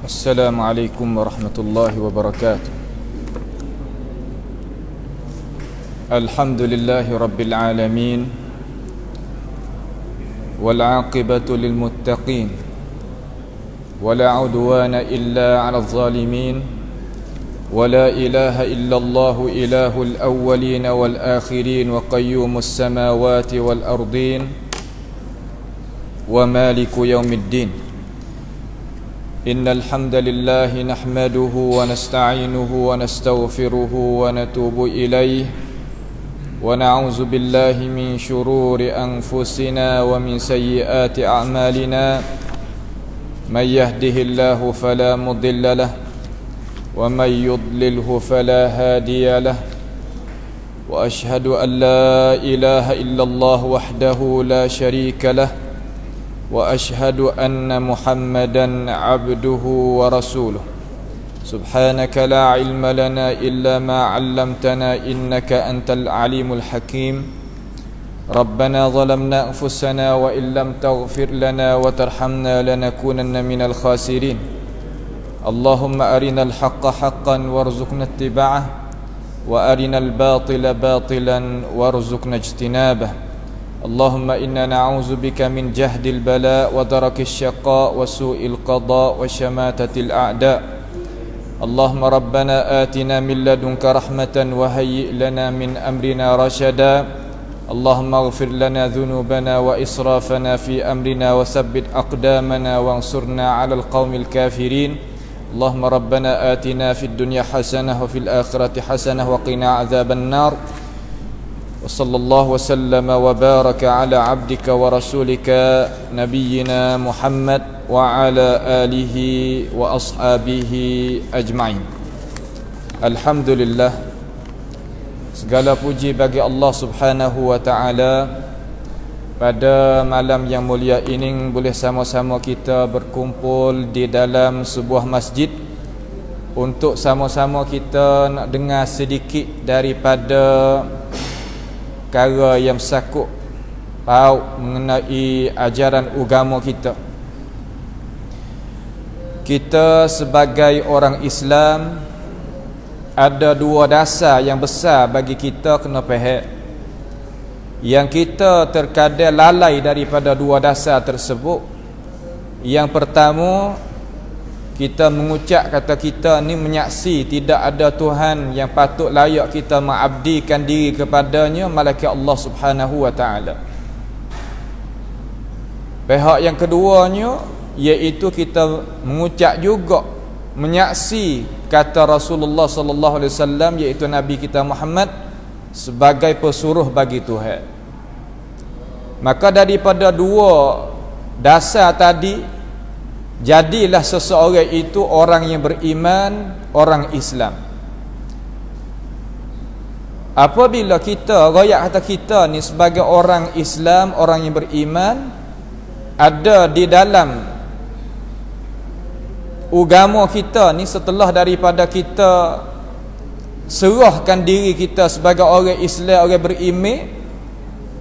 السلام عليكم ورحمة الله وبركاته. الحمد لله رب العالمين والعاقبة للمتقين ولا عدوان إلا على الظالمين ولا إله إلا الله إله الأولين والآخرين وقيوم السماوات والأرضين ومالك يوم الدين. إن الحمد لله نحمده ونستعينه ونستغفره ونتوب إليه ونعوذ بالله من شرور أنفسنا ومن سيئات أعمالنا. من يهده الله فلا مضل له ومن يضلله فلا هادي له وأشهد أن لا إله إلا الله وحده لا شريك له وأشهد أن محمدا عبده ورسوله. سبحانك لا علم لنا إلا ما علمتنا إنك أنت العليم الحكيم. ربنا ظلمنا أنفسنا وإن لم تغفر لنا وترحمنا لنكونن من الخاسرين. اللهم أرنا الحق حقا وارزقنا اتباعه وأرنا الباطل باطلا وارزقنا اجتنابه. اللهم إنا نعوذ بك من جهد البلاء ودرك الشقاء وسوء القضاء وشماتة الأعداء. اللهم ربنا آتنا من لدنك رحمة وهيئ لنا من أمرنا رشدا. اللهم اغفر لنا ذنوبنا وإسرافنا في أمرنا وثبت أقدامنا وانصرنا على القوم الكافرين. اللهم ربنا آتنا في الدنيا حسنة وفي الآخرة حسنة وقنا عذاب النار. وصلى الله وسلم وبارك على عبدك ورسولك نبينا محمد وعلى آله وأصحابه أجمعين. Alhamdulillah, segala puji bagi Allah Subhanahu wa ta'ala. Pada malam yang mulia ini boleh sama-sama kita berkumpul di dalam sebuah masjid untuk sama-sama kita nak dengar sedikit daripada perkara yang sakut paut mengenai ajaran agama kita. Kita sebagai orang Islam ada dua dasar yang besar bagi kita kena faham. Yang kita terkadang lalai daripada dua dasar tersebut. Yang pertama, kita mengucap kata kita ni menyaksi tidak ada Tuhan yang patut layak kita mengabdikan diri kepadanya malaikat Allah Subhanahu wa ta'ala. Pihak yang keduanya iaitu kita mengucap juga menyaksi kata Rasulullah sallallahu alaihi wasallam iaitu Nabi kita Muhammad sebagai pesuruh bagi Tuhan. Maka daripada dua dasar tadi, jadilah seseorang itu orang yang beriman, orang Islam. Apabila kita royak kata kita ni sebagai orang Islam, orang yang beriman, ada di dalam agama kita ni, setelah daripada kita serahkan diri kita sebagai orang Islam, orang beriman,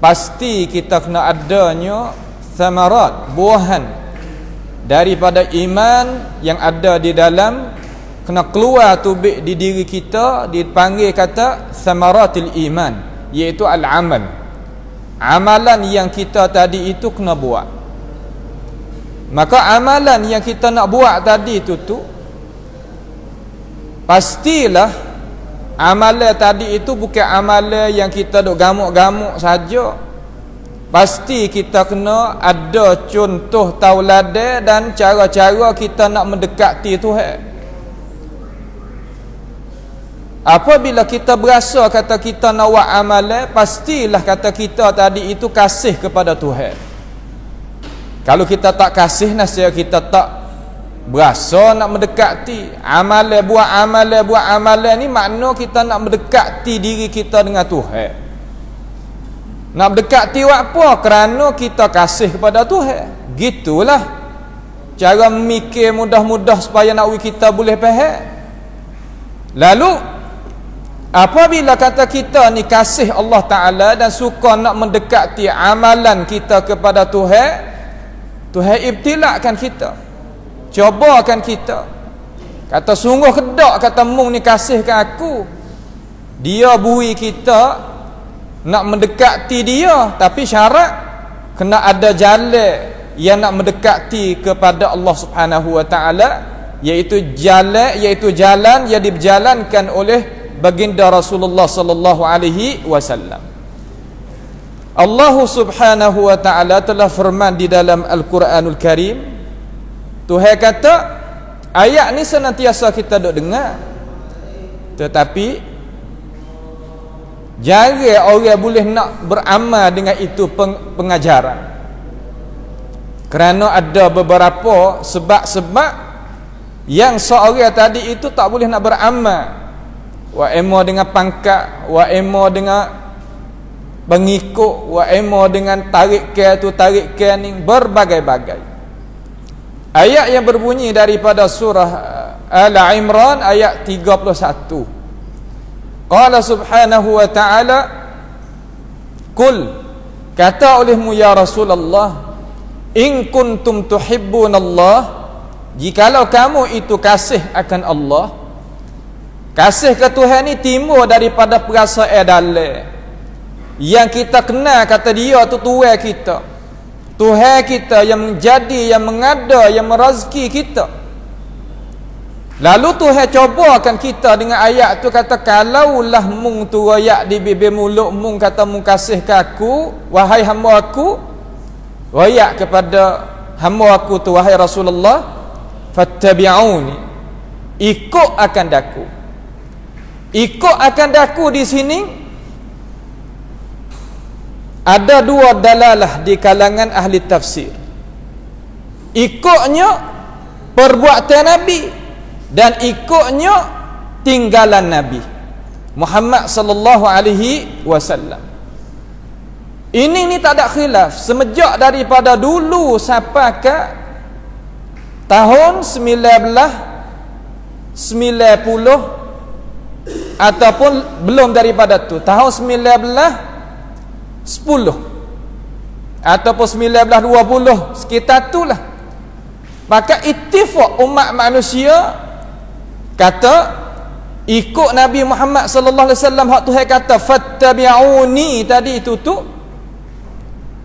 pasti kita kena adanya thamarat, buahan daripada iman yang ada di dalam, kena keluar tubik di diri kita, dipanggil kata samaratul iman, iaitu al-amal. Amalan yang kita tadi itu kena buat. Maka amalan yang kita nak buat tadi itu pastilah amalan tadi itu bukan amalan yang kita duk gamuk-gamuk saja. Pasti kita kena ada contoh tauladan dan cara-cara kita nak mendekati Tuhan. Apabila kita berasa kata kita nak buat amalan, pastilah kata kita tadi itu kasih kepada Tuhan. Kalau kita tak kasih, nasihat kita tak berasa nak mendekati amalan, buat amalan ni makna kita nak mendekati diri kita dengan Tuhan. Nak mendekati buat apa? Kerana kita kasih kepada Tuhan. Gitulah cara memikir mudah-mudah supaya nak kita boleh faham. Lalu apabila kata kita ni kasih Allah Ta'ala dan suka nak mendekati amalan kita kepada Tuhan, Tuhan ibtilakkan kita, cobakan kita. Kata sungguh kedak, kata mung ni kasihkan aku. Dia bui kita nak mendekati dia, tapi syarat kena ada jalan yang nak mendekati kepada Allah Subhanahu wa taala, iaitu jalan yang diberjalankan oleh baginda Rasulullah sallallahu alaihi wasallam. Allah Subhanahu wa taala telah firman di dalam Al-Quranul Karim. Tuhan kata, ayat ni senantiasa kita duk dengar, tetapi jarang orang boleh nak beramal dengan itu pengajaran. Kerana ada beberapa sebab-sebab yang seorang tadi itu tak boleh nak beramal. Wa emo dengan pangkat, wa emo dengan pengikut, wa emo dengan tarik ke tu tarik ke ni, berbagai-bagai. Ayat yang berbunyi daripada surah Al-Imran ayat 31. Qala subhanahu wa ta'ala, Qul, kata olehmu ya Rasulullah, in kuntum tuhibbunallah, jikalau kamu itu kasih akan Allah. Kasih ke Tuhan ni timbul daripada perasaan dalam yang kita kenal, kata dia tu Tuhan kita, Tuhan kita yang menjadi, yang mengada, yang merazki kita. Lalu Tuhan cobakan kita dengan ayat tu, kata kalaulah mung tu royak di bibir mulut mung, kata mung kasih ke aku wahai hamba aku, royak kepada hamba aku tu wahai Rasulullah, fattabi'uni, ikut akan daku. Ikut akan daku di sini ada dua dalalah di kalangan ahli tafsir. Ikutnya perbuatan Nabi dan ikutnya tinggalan Nabi Muhammad sallallahu alaihi wasallam. Ini tak ada khilaf semenjak daripada dulu sampai ke tahun 1990 ataupun belum daripada tu, tahun 1910 ataupun 1920, sekitar itulah. Maka ittifaq umat manusia kata ikut Nabi Muhammad sallallahu alaihi wasallam. Hak Tuhan kata fattabi'uni tadi itu tu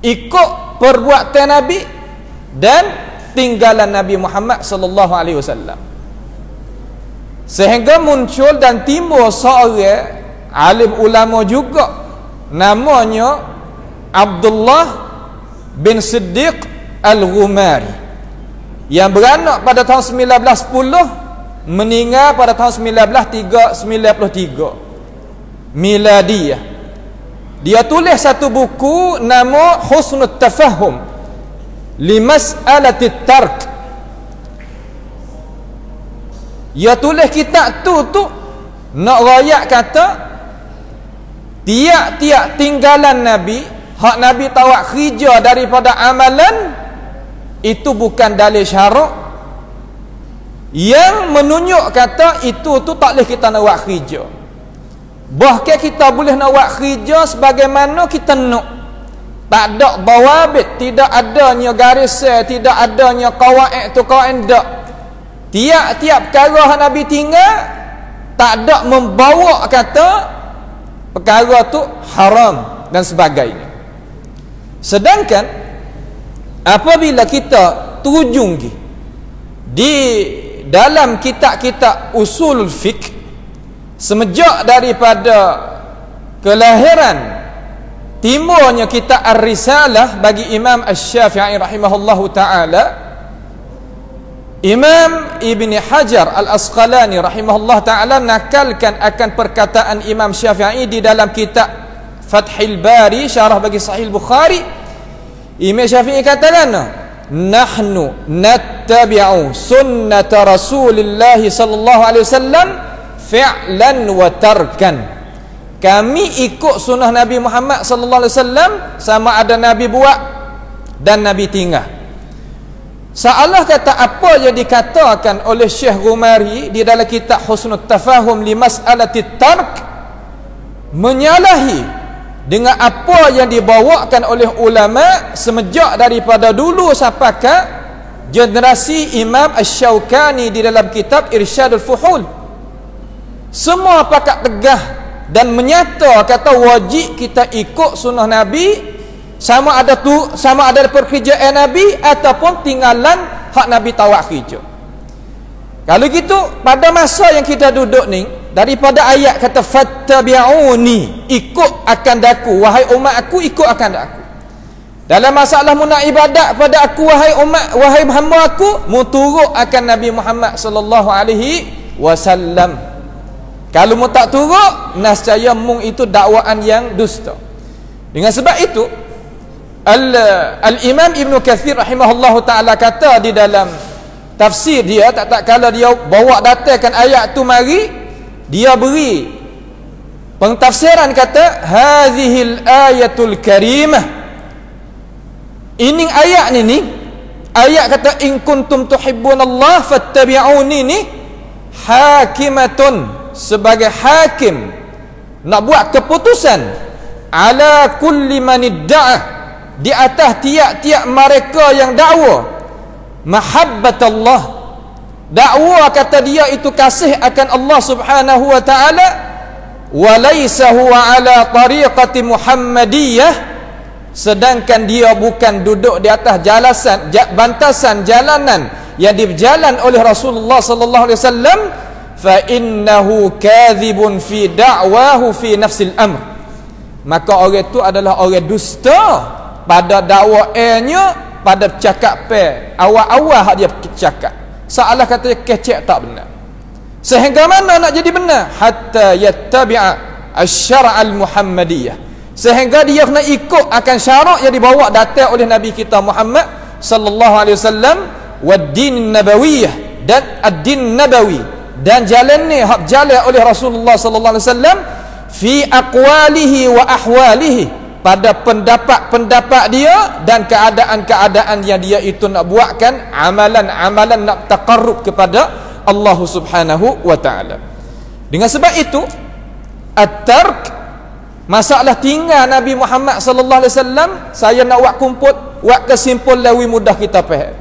ikut perbuatan Nabi dan tinggalan Nabi Muhammad sallallahu alaihi wasallam. Sehingga muncul dan timbul seorang alim ulama juga, namanya Abdullah bin Siddiq Al-Ghumari, yang beranak pada tahun 1910, meninggal pada tahun 1993 Miladiyah. Dia tulis satu buku nama Husnul Tafahum li Mas'alatit Tark. Dia tulis kitab tu nak rakyat kata tiap-tiap tinggalan Nabi, hak Nabi tawak khija daripada amalan, itu bukan dalil syarak yang menunjuk kata itu tu tak boleh kita nak buat khija. Bahkan kita boleh nak buat khija sebagaimana kita nak. Tak ada dawabit, tidak adanya garisan, tidak adanya qawaid tu qaedah. Tiap-tiap perkara yang Nabi tinggal tak ada membawa kata perkara tu haram dan sebagainya. Sedangkan apabila kita terujung di dalam kitab-kitab usul fiqh, semenjak daripada kelahiran timbulnya kitab Ar-Risalah bagi Imam Asy-Syafi'i rahimahullahu taala, Imam Ibn Hajar Al-Asqalani rahimahullah ta'ala nakalkan akan perkataan Imam Syafi'i di dalam kitab Fathil Bari, syarah bagi Sahih Bukhari. Imam Syafi'i katakan, nahnu nattabi'u sunnata Rasulillah sallallahu alaihi wasallam fi'lan wa tarkan. Kami ikut sunnah Nabi Muhammad sallallahu alaihi wasallam, sama ada Nabi buat dan Nabi tinggal. Seolah kata apa yang dikatakan oleh Syekh Ghumari di dalam kitab Husnul Tafahum li Mas'alatit Tark menyalahi dengan apa yang dibawakan oleh ulama semenjak daripada dulu sampai ke generasi Imam Asy-Syaukani di dalam kitab Irsyadul Fuhul. Semua pakat tegah dan menyata kata wajib kita ikut sunnah Nabi, sama ada pekerjaan Nabi ataupun tinggalan hak Nabi tawak kerja. Kalau gitu pada masa yang kita duduk ni, daripada ayat kata fattabi'uni, ikut akan daku wahai umat aku, ikut akan daku. Dalam masalah muna ibadat pada aku wahai umat, wahai hamba aku, muturut akan Nabi Muhammad sallallahu alaihi wasallam. Kalau mu tak turut, nascaya mung itu dakwaan yang dusta. Dengan sebab itu Al-Imam Ibn Kathir rahimahullahu ta'ala kata di dalam tafsir dia, tak kala dia bawa datangkan ayat tu mari, dia beri pentafsiran kata hadhil ayatul karimah. Ini ayat ni ayat kata in kuntum tuhibbunallah fattabi'uni ni hakimatun, sebagai hakim nak buat keputusan ala kulli man idda'ah, di atas tiap-tiap mereka yang dakwa mahabbatallah, dakwa kata dia itu kasih akan Allah Subhanahu wa taala, wa laysa huwa ala tariqati muhammadiyah, sedangkan dia bukan duduk di atas bantasan jalanan yang diberjalan oleh Rasulullah sallallahu alaihi wasallam, fa innahu kadhibun fi da'wahu fi nafsil amr, maka orang itu adalah orang dusta pada dakwaannya, pada cakap awal-awal hak dia cakap, seolah kata kecek tak benar. Sehingga mana nak jadi benar? Hatta yattabi'a asy-syara' al-muhammadiyah, sehingga dia kena ikut akan syarak yang dibawa datang oleh Nabi kita Muhammad sallallahu alaihi wasallam, wad-din nabawiyah, dan ad-din nabawi, dan jalan ni hak jalan oleh Rasulullah sallallahu alaihi wasallam fi aqwalihi wa ahwalihi, pada pendapat-pendapat dia dan keadaan-keadaan yang dia itu nak buatkan amalan-amalan nak taqarrub kepada Allah Subhanahu wa taala. Dengan sebab itu at-tark, masalah tinggal Nabi Muhammad sallallahu alaihi wasallam, saya nak buat kesimpul lebih mudah kita faham.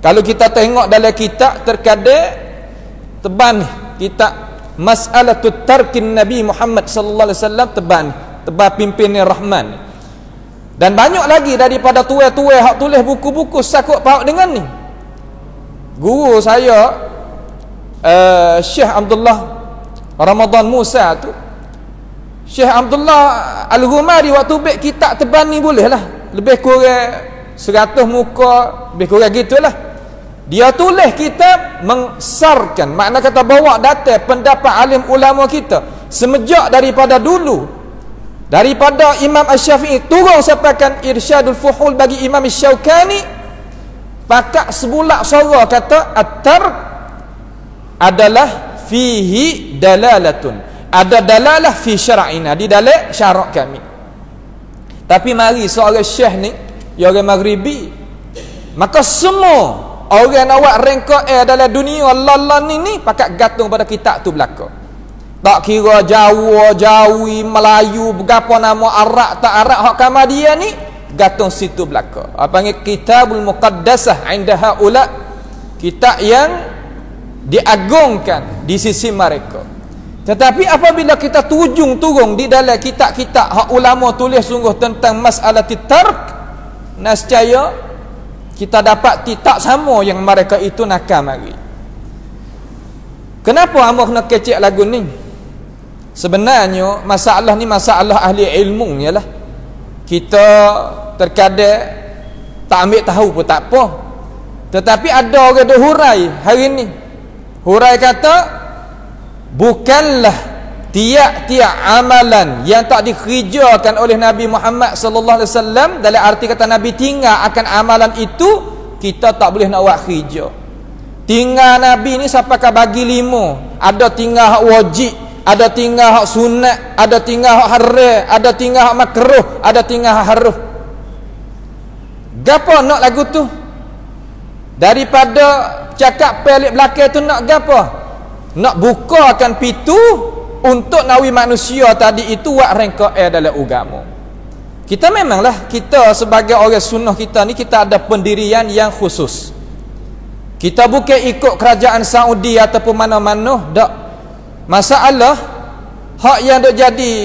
Kalau kita tengok dalam kitab terkadang teban kitab Mas'alatut Tarkin Nabi Muhammad sallallahu alaihi wasallam, teban pimpinan Rahman, dan banyak lagi daripada tuai-tuai hak tulis buku-buku sakut paut dengan ni. Guru saya Syekh Abdullah Ramadan Musa tu, Syekh Abdullah Al-Ghumari, waktu baik kitab teban ni boleh lah lebih kurang 100 muka, lebih kurang gitulah. Dia tulis kitab mengsarkan, makna kata bawa data pendapat alim ulama kita semenjak daripada dulu, daripada Imam Asy-Syafi'i turun sampaikan Irsyadul Fuhul bagi Imam Asy-Syaukani, pakak sebulak suara kata at-tark adalah fihi dalalatun, ada dalalah fi syar'ina, di dalam syarak kami. Tapi mari seorang syekh ni, dia orang Maghribi, maka semua orang nak buat rengkok dalam dunia lalan ni pakat gantung pada kitab tu belaka. Tak kira Jawa, Jawi, Melayu, berapa nama Arab tak Arab, hak kamar dia ni gantung situ belaka. Apa panggil Kitabul Muqaddasah inda haula, kitab yang diagungkan di sisi mereka. Tetapi apabila kita turun di dalam kitab-kitab hak ulama tulis sungguh tentang masalah tark, nescaya kita dapat tak sama yang mereka itu nakal mari. Kenapa hamba kena kecek lagu ni? Sebenarnya masalah ni masalah ahli ilmu ialah kita terkadang tak ambil tahu pun tak apa. Tetapi ada orang dah hurai hari ni. Hurai kata bukanlah tiap-tiap amalan yang tak dikerjakan oleh Nabi Muhammad sallallahu alaihi wasallam, dalam arti kata Nabi tinggal akan amalan itu, kita tak boleh nak buat kerja. Tinggal Nabi ni sampai ke bagi 5, ada tinggal hak wajib, ada tinggal hak sunat, ada tinggal hak haram, ada tinggal hak makruh, ada tinggal hak haram. Gapo nak lagu tu? Daripada cakap pelik belakang tu nak gapo? Nak bukakan pintu untuk nawi manusia tadi itu buat rengkok dalam agama. Kita memanglah, kita sebagai orang sunnah kita ni, kita ada pendirian yang khusus. Kita bukan ikut kerajaan Saudi ataupun mana-mana, tak. Masalah hak yang dok jadi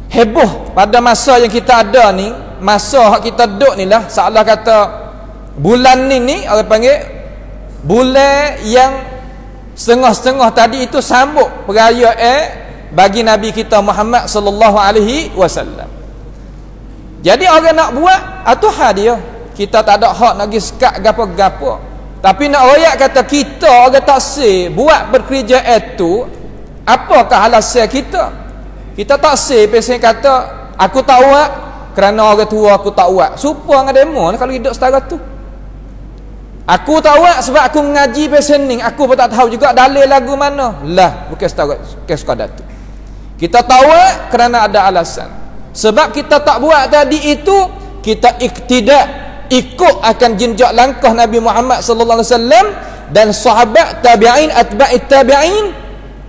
heboh pada masa yang kita ada ni, masa hak kita duduk ni lah, seolah kata bulan ni orang panggil bulan yang setengah-setengah tadi itu sambut perayaan bagi Nabi kita Muhammad sallallahu alaihi wasallam. Jadi orang nak buat atuh dia. Kita tak ada hak nak pergi sekat gapo-gapo. Tapi nak royak kata kita orang tak sah buat bekerja itu, apakah alasan kita? Kita tak sah pasal kata aku tak buat kerana orang tua aku tak buat. Supa dengan demo kalau hidup setara tu. Aku tak buat sebab aku mengaji pasal ni, aku pun tak tahu juga dalil lagu mana. Lah, bukan setara, bukan sekadar tu. Kita tahu kerana ada alasan. Sebab kita tak buat tadi itu, kita iktidak, ikut akan jenjak langkah Nabi Muhammad sallallahu alaihi wasallam dan sahabat tabi'in, atba'it tabi'in.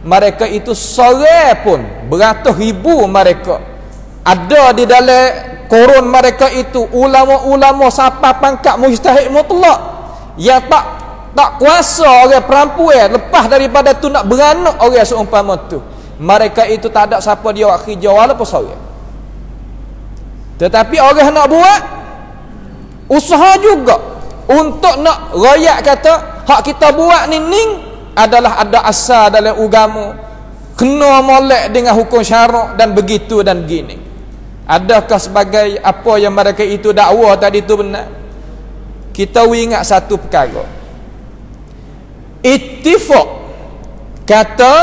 Mereka itu sore pun beratus ribu mereka ada di dalam korun mereka itu ulama-ulama siapa pangkat mujtahid mutlak yang tak kuasa orang perempuan lepas daripada tu nak beranak orang seumpama tu. Mereka itu tak ada siapa dia buat kerja walaupun sore. Tetapi orang nak buat usaha juga untuk nak royak kata hak kita buat ni adalah ada asal dalam agama, kena molek dengan hukum syarak dan begitu dan gini. Adakah sebagai apa yang mereka itu dakwa tadi itu benar? Kita ingat satu perkara. Ittifaq kata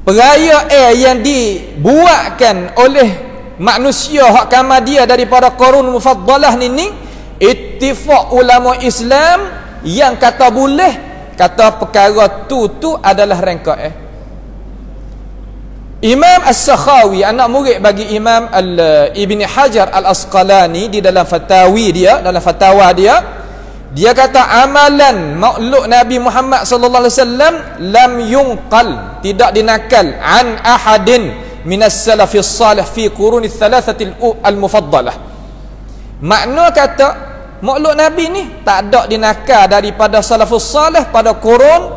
perayaan yang dibuatkan oleh manusia hak kama dia daripada Qurun Mufaddalah ni ittifaq ulama Islam yang kata boleh, kata perkara tu adalah rangkaian. Imam As-Sakhawi, anak murid bagi Imam Ibn Hajar Al-Asqalani, di dalam fatwa dia, dia kata amalan makhluk Nabi Muhammad sallallahu alaihi wasallam lam yunqal, tidak dinakal an ahadin minas salafis salih fi quruni thalathati al-mufaddalah. Makna kata makhluk Nabi ni tak ada dinakal daripada salafus salih pada kurun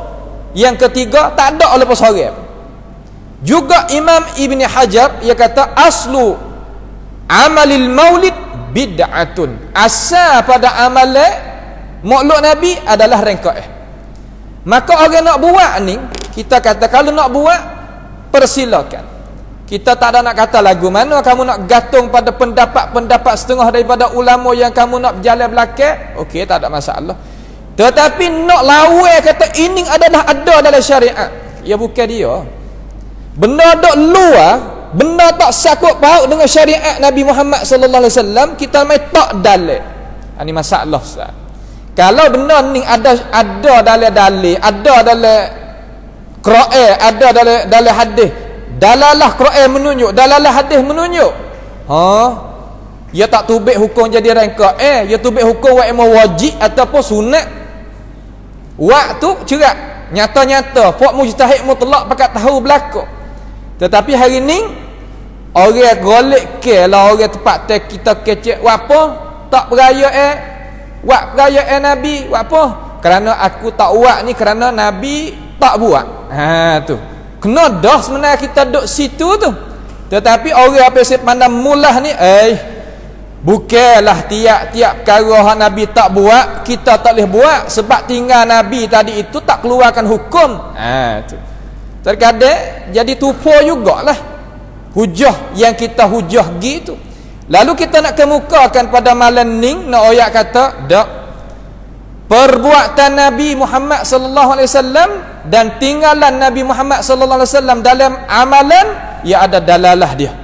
yang ketiga, tak ada oleh seorang. Juga Imam Ibn Hajar ia kata aslu amalil maulid bid'atun, asal pada amalan makhluk Nabi adalah rangkaian. Maka orang nak buat ni, kita kata kalau nak buat persilakan. Kita tak ada nak kata lagu mana kamu nak gantung pada pendapat-pendapat setengah daripada ulama yang kamu nak berjalan belakang, okey, tak ada masalah. Tetapi nak lawan kata ini adalah ada dalam syariat, ya bukan dia. Benda dok luar, benda tak sakut paut dengan syariat Nabi Muhammad sallallahu alaihi wasallam, kita mai tak dalil. Ini masalah Ustaz. Kalau benda ni ada dalil, ada dalam Quran, ada dalam hadis, dalalah Quran menunjuk, dalalah hadis menunjuk, dia tak tubik hukum jadi rangkaian, dia tubik hukum wajib ataupun sunat. Waktu cerak nyata-nyata puak mujtahid mutlak pakat tahu belaka. Tetapi hari ni orang golek ke lah, orang tempat kita kecek apa tak perayaan Nabi apa kerana aku tak buat ni kerana Nabi tak buat. Tu kena dah sebenarnya kita duduk situ tu. Tetapi orang apa yang pandang mulah ni bukanlah tiap-tiap perkara yang Nabi tak buat kita tak boleh buat sebab tinggal Nabi tadi itu tak keluarkan hukum. Tu terkadang jadi tupo jugalah hujah yang kita hujah gitu. Lalu kita nak kemukakan pada malam ni nak oyak kata dak perbuatan Nabi Muhammad sallallahu alaihi wasallam dan tinggalan Nabi Muhammad sallallahu alaihi wasallam dalam amalan ya ada dalalah dia.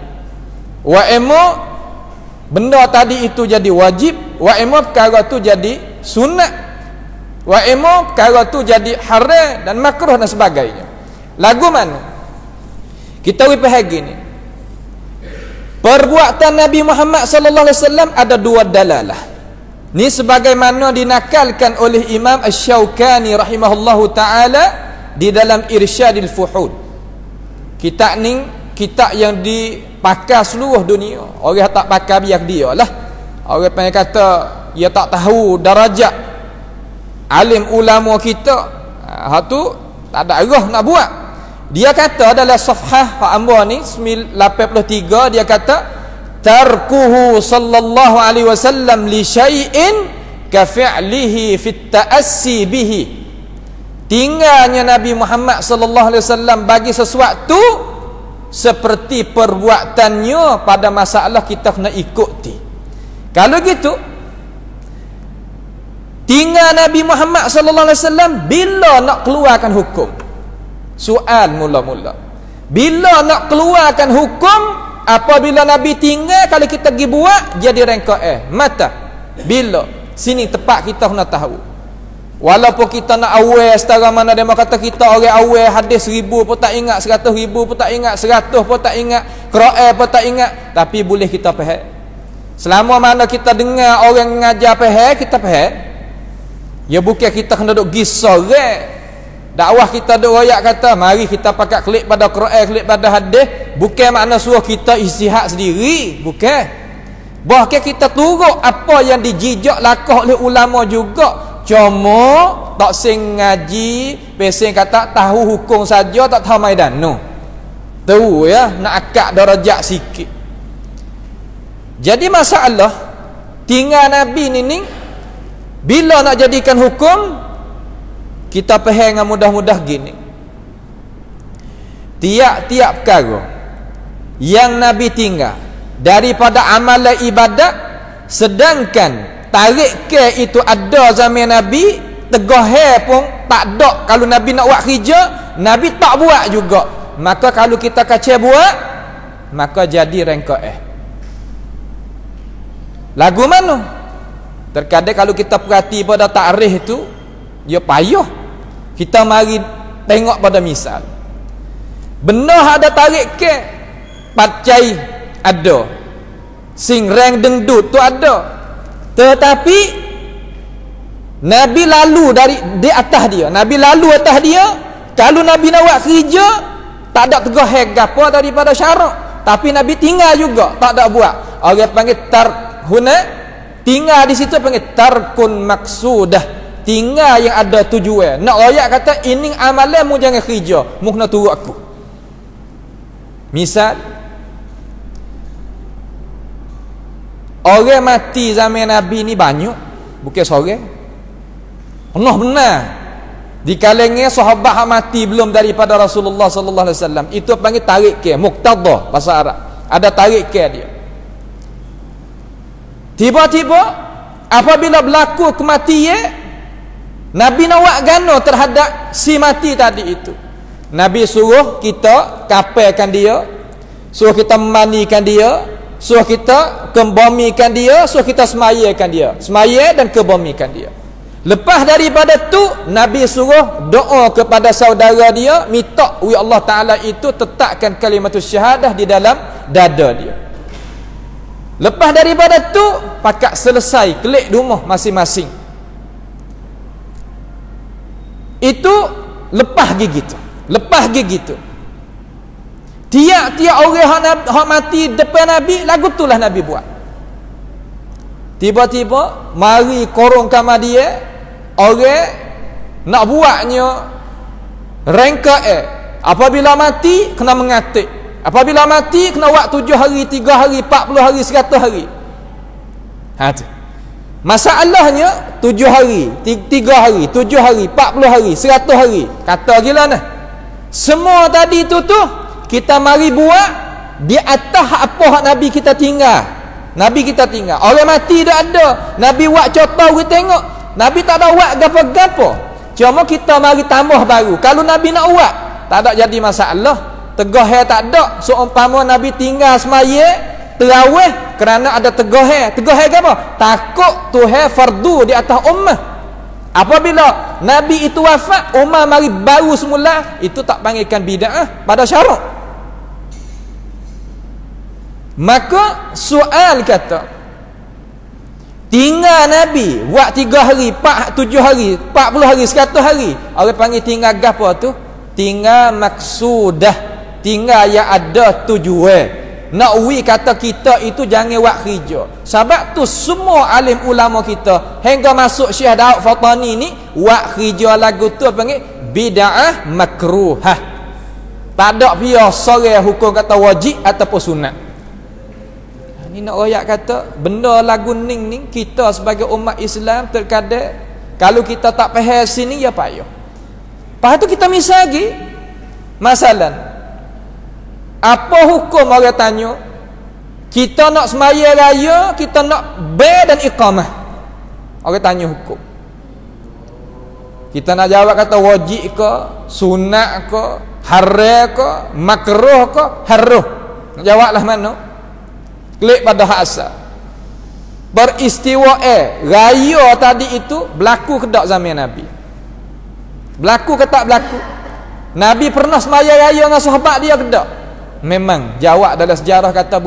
Wa emo benda tadi itu jadi wajib, wa emo perkara tu jadi sunat, wa emo perkara tu jadi haram dan makruh dan sebagainya. Lagu mana? Kita faham gini. Perbuatan Nabi Muhammad sallallahu alaihi wasallam ada dua dalalah. Ni sebagaimana dinakalkan oleh Imam Asy-Syaukani rahimahullahu taala di dalam Irsyadil Fuhud. Kitab ni kitab yang dipakai seluruh dunia. Orang tak pakai biar dia lah. Orang panggil kata ia tak tahu darajat alim ulama kita, hak tu tak ada arah nak buat. Dia kata dalam safhah hak amba ni 83, dia kata tarkuhu sallallahu alaihi wasallam li syai'in ka fi'lihi fit ta'assi bihi. Tinggalnya Nabi Muhammad sallallahu alaihi wasallam bagi sesuatu seperti perbuatannya pada masalah kita kena ikuti. Kalau gitu, tinggal Nabi Muhammad sallallahu alaihi wasallam bila nak keluarkan hukum? Soal mula-mula. Bila nak keluarkan hukum, apabila Nabi tinggal, kalau kita pergi buat jadi rengkok mata. Bila? Sini tepat kita kena tahu. Walaupun kita nak awal setara mana dia kata kita orang awal hadis 1000 pun tak ingat, 100,000 pun tak ingat, 100 pun tak ingat, Quran pun tak ingat, tapi boleh kita faham. Selama mana kita dengar orang mengajar faham, kita faham. Ya bukan kita kena duk gisau dakwah kita duk royak kata mari kita pakai klik pada Quran, klik pada hadis, bukan makna suruh kita ijtihad sendiri, bukan. Bahkan kita turut apa yang dijijak lakah oleh ulama juga. Cuma tak sing ngaji, pesing kata tahu hukum saja tak tahu maidan. No. Tahu ya, nak akak darajat sikit. Jadi masalah tinggal Nabi ni bila nak jadikan hukum, kita faham dengan mudah-mudah gini. Tiap-tiap perkara yang Nabi tinggal daripada amalan ibadat, sedangkan tarik ke itu ada zaman Nabi, tegah pun tak ada. Kalau Nabi nak buat kerja, Nabi tak buat juga. Maka kalau kita kacau buat, maka jadi rengkok lagu mana? Terkadang kalau kita perhati pada takrih itu, dia payah. Kita mari tengok pada misal. Benar ada tarik ke, pacai ada, sing reng dengdut tu ada. Tetapi Nabi lalu di atas dia. Nabi lalu atas dia. Kalau Nabi nak buat kerja, tak ada tegah gapo daripada syarak. Tapi Nabi tinggal juga, tak ada buat. Orang panggil tarhuna, tinggal di situ panggil tarkun maksudah. Tinggal yang ada tujuan. Nak royak kata ini amalan mu jangan kerja, mu kena turut aku. Misal orang mati zaman Nabi ni banyak, bukan seorang. Penuh benar. Di kalangan sahabat yang mati belum daripada Rasulullah sallallahu alaihi wasallam, itu panggil tarik ke, muqtada bahasa Arab. Ada tarik ke dia. Tiba-tiba apabila berlaku kematian, Nabi nak buat gano terhadap si mati tadi itu. Nabi suruh kita kapalkan dia, suruh kita memandikan dia, suruh kita kebomikan dia, suruh kita semayakan dia, semaya dan kebomikan dia. Lepas daripada tu, Nabi suruh doa kepada saudara dia, minta Allah Ta'ala itu tetapkan kalimatus syahadah di dalam dada dia. Lepas daripada tu, pakat selesai klik rumah masing-masing. Itu lepas gigi tu, lepas gigi tu. Tiap-tiap orang hak mati depan Nabi, lagu itulah Nabi buat. Tiba-tiba mari korong kamar dia, orang nak buatnya rengka apabila mati kena mengatik, apabila mati kena buat 7 hari, 3 hari, 40 hari, 100 hari. Tu masalahnya 7 hari, 3 hari, 7 hari, 40 hari, 100 hari. Kata gila nah. Semua tadi tu kita mari buat di atas apa hak Nabi kita tinggal. Nabi kita tinggal. Orang mati dah ada. Nabi buat contoh kita tengok. Nabi tak ada buat gapo-gapo. Cuma kita mari tambah baru. Kalau Nabi nak buat, tak ada jadi masalah. Tegah tak ada. Seumpama Nabi tinggal semaya, terawih kerana ada tegah. Tegah apa? Takut Tuhan fardu di atas ummah. Apabila Nabi itu wafat, ummah mari baru semula, itu tak panggilkan bid'ah pada syarak. Maka soal kata, tinggal Nabi buat 3 hari, 7 hari, 40 hari, 100 hari, orang panggil tinggal gapo tu? Tinggal maksudah, tinggal yang ada tujuan. nak wi kata kita itu jangan buat kerja. Sebab tu semua alim ulama kita hingga masuk Syekh Daud Fatani ni buat kerja lagu tu panggil bid'ah makruhah. Tak ada biasa hukum kata wajib ataupun sunat. Ni nak royak kata benda lagu ning kita sebagai umat Islam terkadang kalau kita tak faham sini ya payah. Lepas tu kita misal lagi masalah apa hukum orang tanya kita nak semaya raya, kita nak bai dan iqamah, orang tanya hukum, kita nak jawab kata wajib ke, sunat ke, haram ke, makruh ke, haruh, nak jawablah mana? Klik pada hak asal. Beristiwa raya tadi itu berlaku ke tak zaman Nabi? Berlaku ke tak berlaku? Nabi pernah semaya raya dengan sahabat dia ke tak? Memang jawab dalam sejarah kata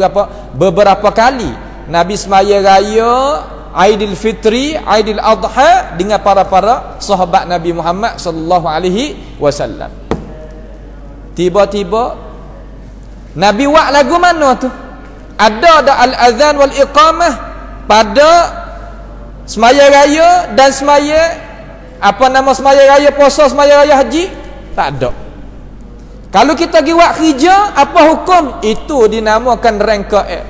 beberapa kali Nabi semaya raya Aidil Fitri, Aidil Adha dengan para sahabat Nabi Muhammad sallallahu alaihi wasallam. Tiba-tiba Nabi buat lagu mana tu? Ada al-azan wal iqamah pada semaya raya dan semaya semaya raya puasa, semaya raya haji? Tak ada. Kalau kita pergi buat kerja, apa hukum? Itu dinamakan rangkaian.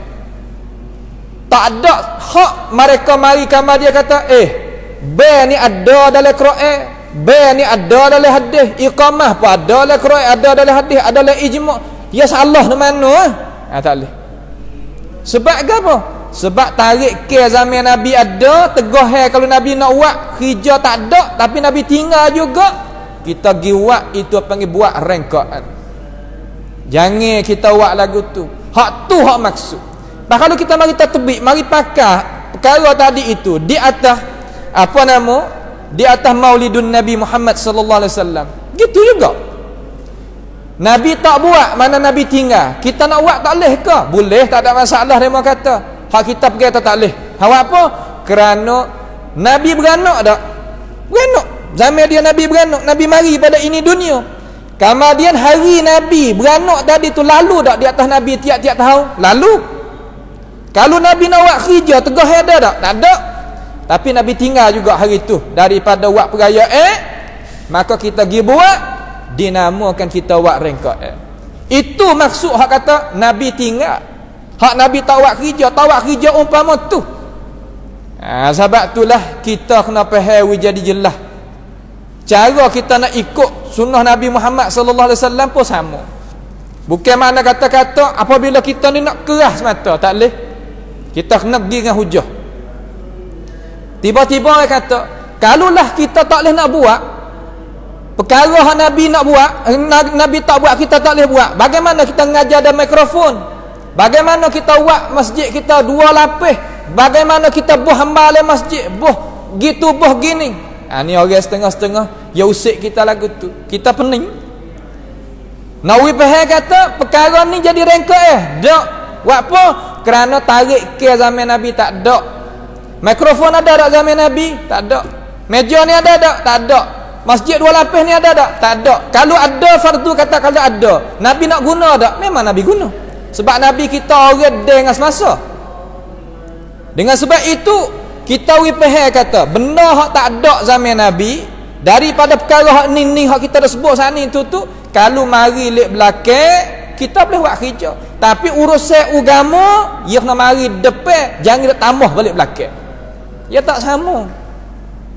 Tak ada hak mereka mari kamar dia kata, bai ni ada dalam Quran, bai ni ada dalam hadis, iqamah pun ada dalam Quran, ada dalam hadis, ada dalam ijma'. Ya salah di mana? Tak boleh. Sebab apa? Sebab tarik ke zaman Nabi ada, teguh kalau Nabi nak buat kerja tak ada, tapi Nabi tinggal juga. Kita pergi buat itu panggil buat rangkaian. Jangan kita buat lagu tu. Hak tu hak maksud. Bah kalau kita mari tatbik, mari pakai perkara tadi itu di atas di atas Maulidun Nabi Muhammad sallallahu alaihi wasallam. Gitu juga. Nabi tak buat, mana Nabi tinggal. Kita nak buat tak boleh ke? Boleh, tak ada masalah dia kata. Hak kita pergi tak boleh. Hak apa? Kerana Nabi beranak tak? Beranak. Zaman dia Nabi beranak, Nabi mari pada ini dunia. Kemudian hari Nabi beranak tadi tu lalu tak di atas Nabi tiap-tiap tahun? Lalu. Kalau Nabi nak buat kerja tegah ada tak? Tak ada. Tapi Nabi tinggal juga hari tu. Daripada buat perayaan, maka kita pergi buat, dinamakan kita buat rangkaian. Itu maksud hak kata Nabi tinggal. Hak Nabi tak buat kerja umpama tu. Sebab itulah kita kena faham jadi jelas. Cara kita nak ikut sunnah Nabi Muhammad sallallahu alaihi wasallam pun sama. Bukan mana kata-kata apabila kita ni nak keras mata, tak boleh. Kita kena pergi dengan hujah. Tiba-tiba orang kata, kalaulah kita tak boleh nak buat perkara yang Nabi nak buat, Nabi tak buat, kita tak boleh buat. Bagaimana kita mengajar dalam mikrofon? Bagaimana kita buat masjid kita 2 lapis? Bagaimana kita buh hamba dalam masjid? Buh gitu, buh gini. Ni orang setengah-setengah ya usik kita lagu tu. Kita pening. Nawi Pahal kata perkara ni jadi rangkaian. Tak. Buat apa? Kerana tarik ke zaman Nabi tak ada. Mikrofon ada tak zaman Nabi? Tak ada. Meja ni ada tak? Tak ada. Masjid 2 lapis ni ada tak? Tak ada. Kalau ada fardu kata kalau ada. Nabi nak guna tak? Memang Nabi guna. Sebab Nabi kita orang dengan semasa. Dengan sebab itu kita wipahal kata benda hak tak ada zaman Nabi daripada perkara hak ni hak kita dah sebut saat ni tu kalau mari lek belakang kita boleh buat kerja, tapi urusan agama ia kena mari depan, jangan tambah balik belakang. Ya tak sama.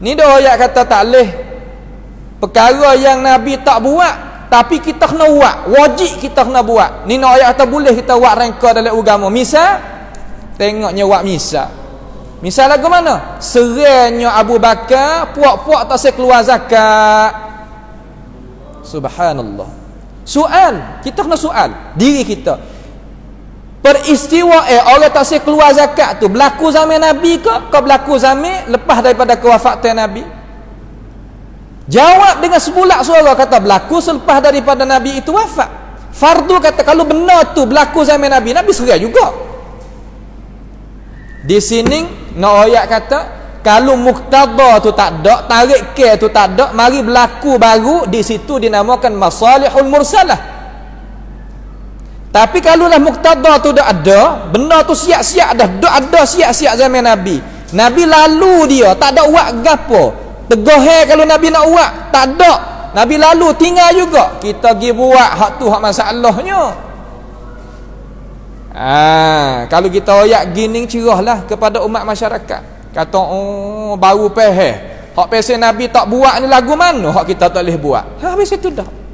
Ni dah ayat kata tak boleh perkara yang Nabi tak buat tapi kita kena buat, wajib kita kena buat. Ni nak ayat kata boleh kita buat rangka dalam agama. Misal tengoknya buat misal lagu mana? Serangnya Abu Bakar puak-puak tak saya keluar zakat. Subhanallah. Soal, kita kena soal diri kita. Peristiwa orang tak saya keluar zakat tu berlaku zaman Nabi ke berlaku zaman lepas daripada kewafatan Nabi? Jawab dengan sebulak suara kata berlaku selepas daripada Nabi itu wafat. Fardu kata kalau benar tu berlaku zaman Nabi, Nabi serai juga. Di sini nak ayat kata kalau muqtada tu tak ada, tarik ke tu tak ada, mari berlaku baru, di situ dinamakan masalihul mursalah. Tapi kalau lah muktada tu dah ada, benda tu siap-siap dah ada siap-siap zaman Nabi. Nabi lalu dia, tak ada buat gapo. Tegoh kalau Nabi nak buat, tak ada. Nabi lalu tinggal juga. Kita pergi buat hak tu hak masalahnya. Kalau kita royak gini cerahlah kepada umat masyarakat. Kata oh baru faham. Hak pasal Nabi tak buat ni lagu mana hak kita tak boleh buat. Habis itu dah.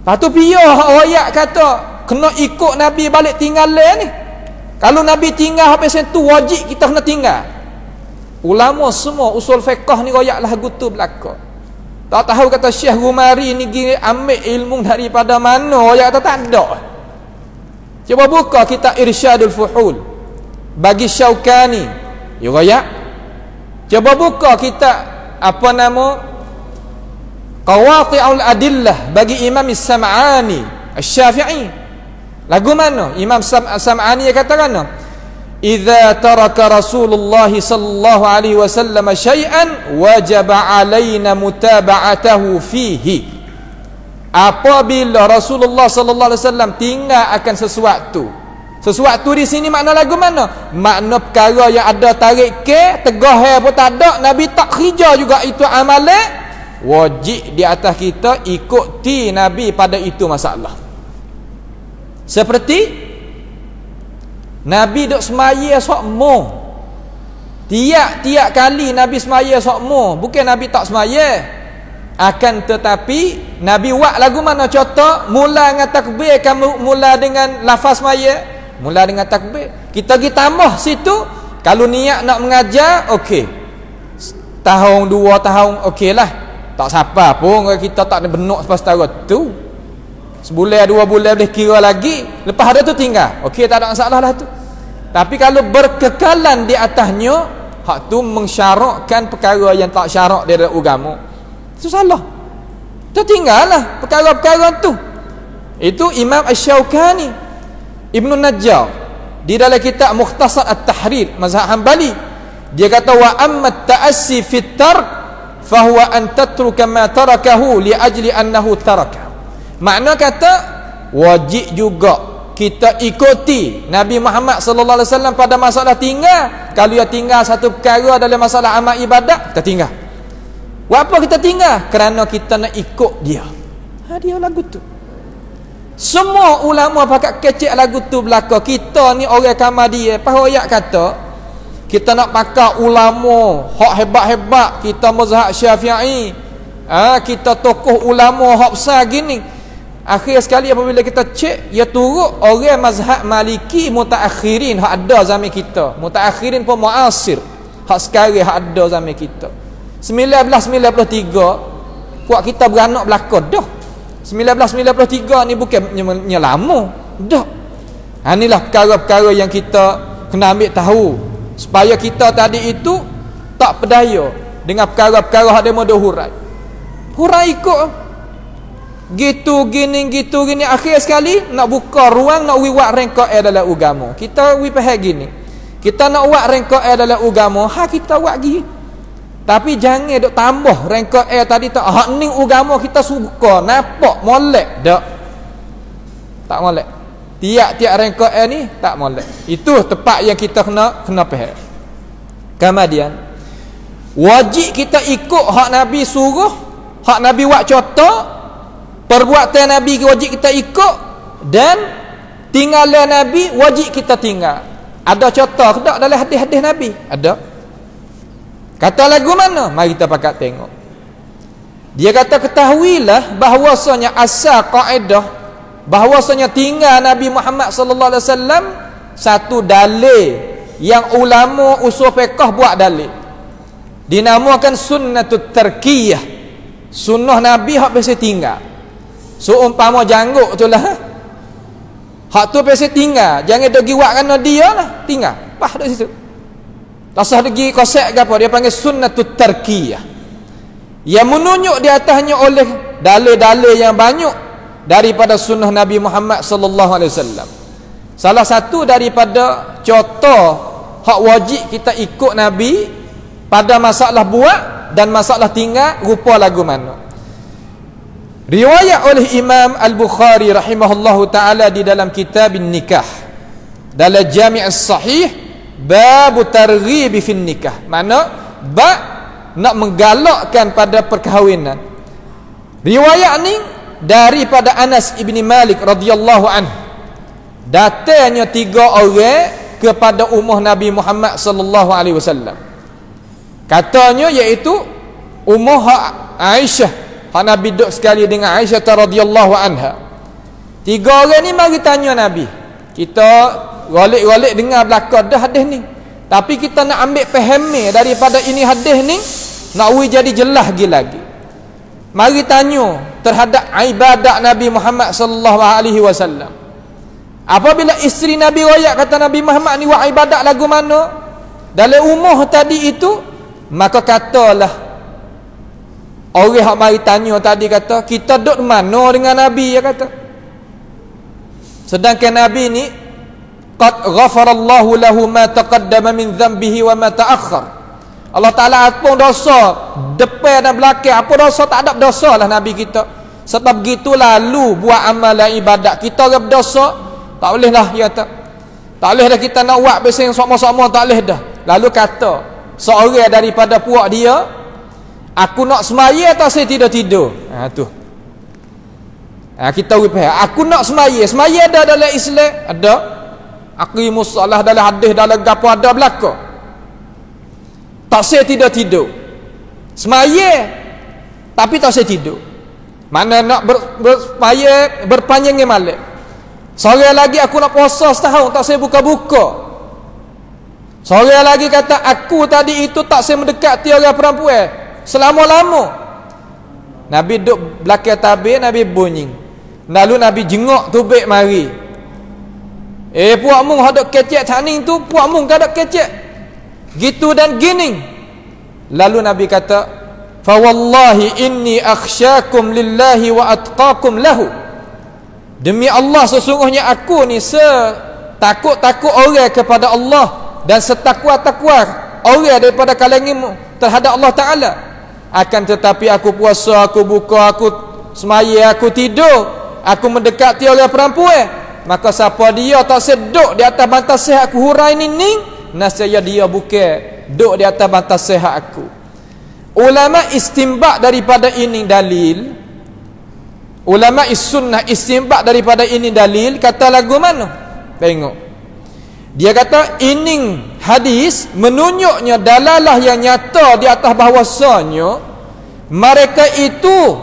Lepas tu piah hak royak kata kena ikut Nabi balik tinggal ni. Kalau Nabi tinggal hak pasal tu wajib kita kena tinggal. Ulama semua usul fiqh ni royak lagu tu belaka. Tak tahu kata Syekh Rumari ni ambil ilmu daripada mana royak kata tak ada. Cuba buka kitab Irsyadul Fuhul bagi Syaukani. Ya royak. Cuba buka kitab apa nama Qawati'ul Adillah bagi Imam Sam'ani Asy-Syafi'i. Lagu mana? Imam Sam'ani dia katakan, "Idza taraka Rasulullah sallallahu alaihi wasallam syai'an wajaba 'alaina mutaba'atahu fihi." Apabila Rasulullah sallallahu alaihi wasallam tinggal akan sesuatu. Sesuatu di sini makna lagu mana? Makna perkara yang ada tarik ke, tegah pun tak ada, Nabi tak kerja juga itu amalan. Wajib di atas kita ikuti Nabi pada itu masalah. Seperti Nabi duk semaya sokmo. Tiap-tiap kali Nabi semaya sokmo, bukan Nabi tak semaya. Akan tetapi Nabi buat lagu mana contoh? Mula dengan takbir kan mula dengan lafaz semaya, mula dengan takbir. Kita pergi tambah situ. Kalau niat nak mengajar, okey. Tahun 2 tahun okeylah. Tak siapa pun kita tak ada benuk setara tu. Sebulan 2 bulan boleh kira lagi. Lepas ada tu tinggal. Okey, tak ada masalah lah tu. Tapi kalau berkekalan di atasnya, hak tu mensyarakkan perkara yang tak syarak di dalam agama. Itu salah. Tu tinggallah perkara-perkara tu. Itu Imam Asy-Syaukani, Ibnu Najjar di dalam kitab Mukhtasar At-Tahrir Mazhab Hanbali, dia kata wa amma at-ta'assi fit tark fahuwa an tatruka ma tarakahu li ajli annahu taraka. Makna kata wajib juga kita ikuti Nabi Muhammad sallallahu alaihi wasallam pada masalah tinggal. Kalau dia tinggal satu perkara dalam masalah amal ibadat, kita tinggal. Apa kita tinggal? Kerana kita nak ikut dia. Dia lagu tu. Semua ulama pakat kecek lagu tu belaka. Kita ni orang kamar dia. Pahoyak kata kita nak pakai ulama hak hebat-hebat, kita mazhab Syafi'i, kita tokoh ulama hak besar gini. Akhir sekali apabila kita cek, ia turut orang mazhab Maliki mutaakhirin hak ada zaman kita. Mutaakhirin pun muasir hak sekarang hak ada zaman kita. 1993 puak kita beranak belaka dah. 1993 ni bukannya lama dah. Inilah perkara-perkara yang kita kena ambil tahu supaya kita tadi itu tak pedaya dengan perkara-perkara hak demo hurai. Hurai ikut gitu gini akhir sekali nak buka ruang nak wiwak rengkok dalam agama. Kita wi faham gini. Kita nak buat rengkok dalam agama, kita buat gini. Tapi jangan duk tambah rengkok tadi tak hak ni agama kita suka nampak molek dak. Tak molek. Tiap-tiap rengkok ni tak molek. Itu tepat yang kita kena faham. Kemudian wajib kita ikut hak Nabi suruh, hak Nabi buat contoh, perbuatan Nabi wajib kita ikut, dan tinggalan Nabi wajib kita tinggal. Ada contoh tak dalam hadis-hadis Nabi? Ada. Kata lagu mana? Mari kita pakat tengok. Dia kata ketahuilah bahawasanya asal kaedah bahawasanya tinggal Nabi Muhammad sallallahu alaihi wasallam satu dalil yang ulama usul fiqh buat dalil. Dinamakan sunnatut tarkiyah. Sunnah Nabi hak biasa tinggal. Seumpama janggut tu lah. Hak tu biasa tinggal. Jangan pergi buat kerana dia lah. Tinggal. Pah duduk situ. Tak usah pergi kosek ke apa. Dia panggil sunnatut tarkiyah. Yang menunjuk di atasnya oleh dalil-dalil yang banyak daripada sunnah Nabi Muhammad sallallahu alaihi wasallam. Salah satu daripada contoh hak wajib kita ikut Nabi pada masalah buat dan masalah tinggal rupa lagu mana. Riwayat oleh Imam Al-Bukhari rahimahullahu taala di dalam kitab nikah, dalam Jami' as-Sahih, bab targhib fi nikah, mana bab nak menggalakkan pada perkahwinan. Riwayat ni daripada Anas ibni Malik radhiyallahu anhu, datangnya 3 orang kepada umur Nabi Muhammad sallallahu alaihi wasallam. Katanya iaitu umur Aisyah, hak Nabi duduk sekali dengan Aisyah radhiyallahu anha. 3 orang ni mari tanya Nabi. Kita golek-golek dengar belakang dah hadis ni, tapi kita nak ambil fahami daripada ini hadis ni, nak jadi jelas lagi. Mari tanya terhadap ibadat Nabi Muhammad sallallahu alaihi wasallam. Apabila isteri Nabi royak kata Nabi Muhammad ni buat ibadat lagu mana dalam umur tadi itu, maka katalah orang yang mari tanya tadi kata, kita duduk mana dengan Nabi, dia kata. Sedangkan Nabi ni qad ghafarallahu lahu ma taqaddama min dhanbihi wa ma ta'akhkhar. Allah Taala ampun dosa depan dan belakang, apa dosa tak ada dosa lah Nabi kita. Sebab begitu lalu buat amalan ibadat, kita orang berdosa tak boleh lah, dia kata. Tak boleh dah kita nak buat besing sama-sama, tak boleh dah. Lalu kata seorang daripada puak dia, aku nak semaya atau saya tidur-tidur. Tu. Kita faham. Aku nak semaya. Semaya ada dalam Islam? Ada. Aqimus solah dalam hadis, dalam gapo ada belaka. Tak saya tidur-tidur. Semaya tapi tak saya tidur. Mana nak bersemaya berpanjangnya malam. Seorang lagi aku nak puasa setahun tak saya buka-buka. Seorang lagi kata aku tadi itu tak saya mendekati orang perempuan selama-lama. Nabi duduk belakang tabir, Nabi bunyi. Lalu Nabi jengok tubik mari. Puak mung hadap kecek taning tu, puak mung tak ada kecek. Gitu dan gini. Lalu Nabi kata, fa wallahi inni akhsyakum lillahi wa atqakum lahu. Demi Allah sesungguhnya aku ni setakut-takut orang kepada Allah dan setakwa-takwa orang daripada kalanganmu terhadap Allah Ta'ala. Akan tetapi aku puasa, aku buka, aku semaya, aku tidur, aku mendekati orang perempuan, maka siapa dia tak seduk di atas bantal sehat aku hurai ni, nasaya dia bukan duduk di atas bantal sehat aku. Ulama istimbak daripada ini dalil, ulama sunnah istimbak daripada ini dalil, kata lagu mana? Tengok. Dia kata ini hadis menunjuknya dalalah yang nyata di atas bahawasanya mereka itu